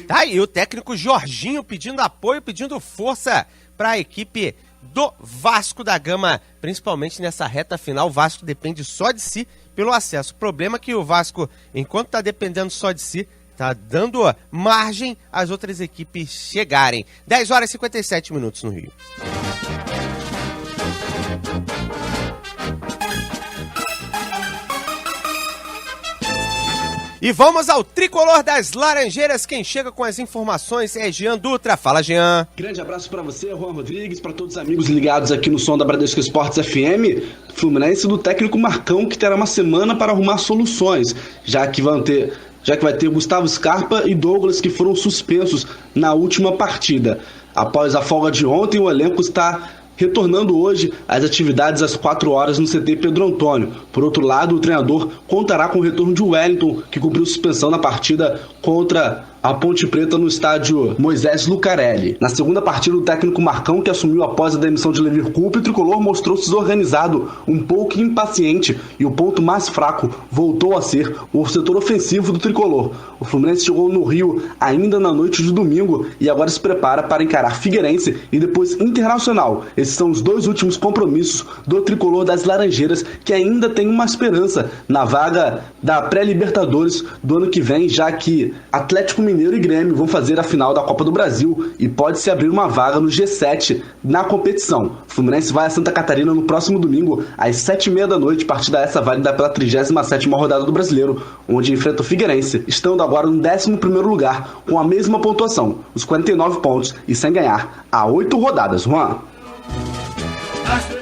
Tá aí o técnico Jorginho pedindo apoio, pedindo força para a equipe do Vasco da Gama, principalmente nessa reta final. O Vasco depende só de si pelo acesso. O problema é que o Vasco, enquanto está dependendo só de si, está dando margem às outras equipes chegarem. 10 horas e 57 minutos no Rio. E vamos ao Tricolor das Laranjeiras. Quem chega com as informações é Jean Dutra. Fala, Jean. Grande abraço para você, Juan Rodrigues, para todos os amigos ligados aqui no som da Bradesco Esportes FM. Fluminense do técnico Marcão, que terá uma semana para arrumar soluções, já que vai ter Gustavo Scarpa e Douglas, que foram suspensos na última partida. Após a folga de ontem, o elenco está retornando hoje às atividades às 4 horas no CT Pedro Antônio. Por outro lado, o treinador contará com o retorno de Wellington, que cumpriu suspensão na partida contra a Ponte Preta no estádio Moisés Lucarelli. Na segunda partida, o técnico Marcão, que assumiu após a demissão de Levir Coupe, o Tricolor mostrou-se desorganizado, um pouco impaciente, e o ponto mais fraco voltou a ser o setor ofensivo do Tricolor. O Fluminense chegou no Rio ainda na noite de domingo e agora se prepara para encarar Figueirense e depois Internacional. Esses são os 2 últimos compromissos do Tricolor das Laranjeiras, que ainda tem uma esperança na vaga da pré-Libertadores do ano que vem, já que Atlético Mineiro e Grêmio vão fazer a final da Copa do Brasil e pode-se abrir uma vaga no G7 na competição. O Fluminense vai a Santa Catarina no próximo domingo, às 7h30 da noite, partida essa válida pela 37ª rodada do Brasileiro, onde enfrenta o Figueirense, estando agora no 11º lugar, com a mesma pontuação, os 49 pontos, e sem ganhar há 8 rodadas. Juan.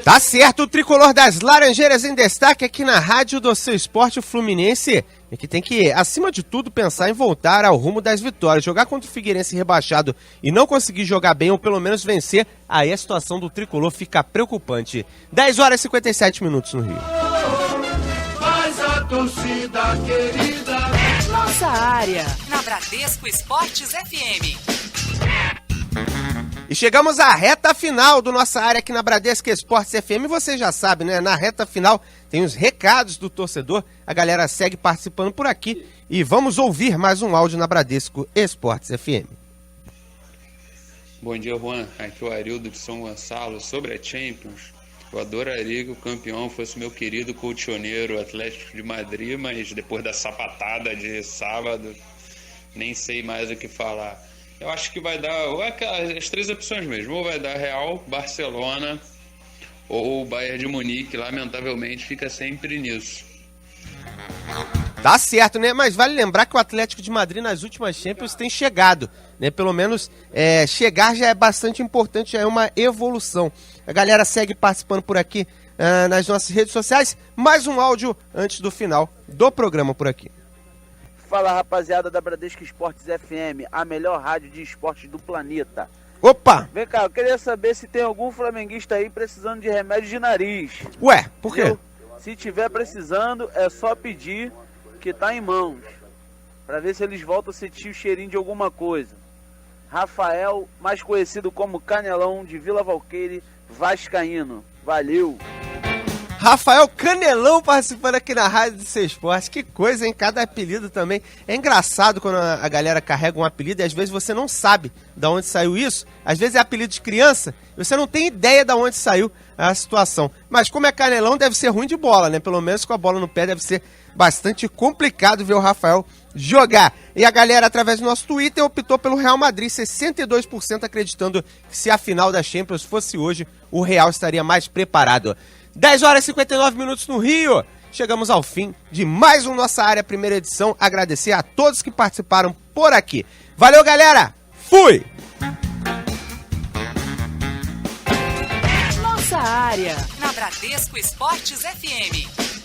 Tá certo, o Tricolor das Laranjeiras em destaque aqui na Rádio do Seu Esporte. O Fluminense que tem que, acima de tudo, pensar em voltar ao rumo das vitórias. Jogar contra o Figueirense rebaixado e não conseguir jogar bem, ou pelo menos vencer, aí a situação do Tricolor fica preocupante. 10 horas e 57 minutos no Rio. torcida querida. Nossa área, na Bradesco Esportes FM. E chegamos à reta final do Nossa Área aqui na Bradesco Esportes FM. Você já sabe, né? Na reta final tem os recados do torcedor. A galera segue participando por aqui. E vamos ouvir mais um áudio na Bradesco Esportes FM. Bom dia, Juan. Aqui é o Arildo de São Gonçalo. Sobre a Champions, eu adoraria que o campeão fosse meu querido colchoneiro Atlético de Madrid, mas depois da sapatada de sábado, nem sei mais o que falar. Eu acho que vai dar as três opções mesmo. Ou vai dar Real, Barcelona ou Bayern de Munique. Lamentavelmente fica sempre nisso. Tá certo, né? Mas vale lembrar que o Atlético de Madrid nas últimas Champions tem chegado, né? Pelo menos chegar já é bastante importante, já é uma evolução. A galera segue participando por aqui nas nossas redes sociais. Mais um áudio antes do final do programa por aqui. Fala, rapaziada da Bradesco Esportes FM, a melhor rádio de esportes do planeta. Opa! Vem cá, eu queria saber se tem algum flamenguista aí precisando de remédio de nariz. Ué, por quê? Se tiver precisando, é só pedir que tá em mãos, pra ver se eles voltam a sentir o cheirinho de alguma coisa. Rafael, mais conhecido como Canelão, de Vila Valqueire, vascaíno. Valeu! Rafael Canelão participando aqui na Rádio do Seu Esporte. Que coisa, hein? Cada apelido também. É engraçado quando a galera carrega um apelido e às vezes você não sabe de onde saiu isso. Às vezes é apelido de criança e você não tem ideia de onde saiu a situação. Mas como é Canelão, deve ser ruim de bola, né? Pelo menos com a bola no pé deve ser bastante complicado ver o Rafael jogar. E a galera, através do nosso Twitter, optou pelo Real Madrid. 62% acreditando que se a final da Champions fosse hoje, o Real estaria mais preparado. 10 horas e 59 minutos no Rio. Chegamos ao fim de mais um Nossa Área, primeira edição. Agradecer a todos que participaram por aqui. Valeu, galera! Fui! Nossa Área, na Bradesco Esportes FM.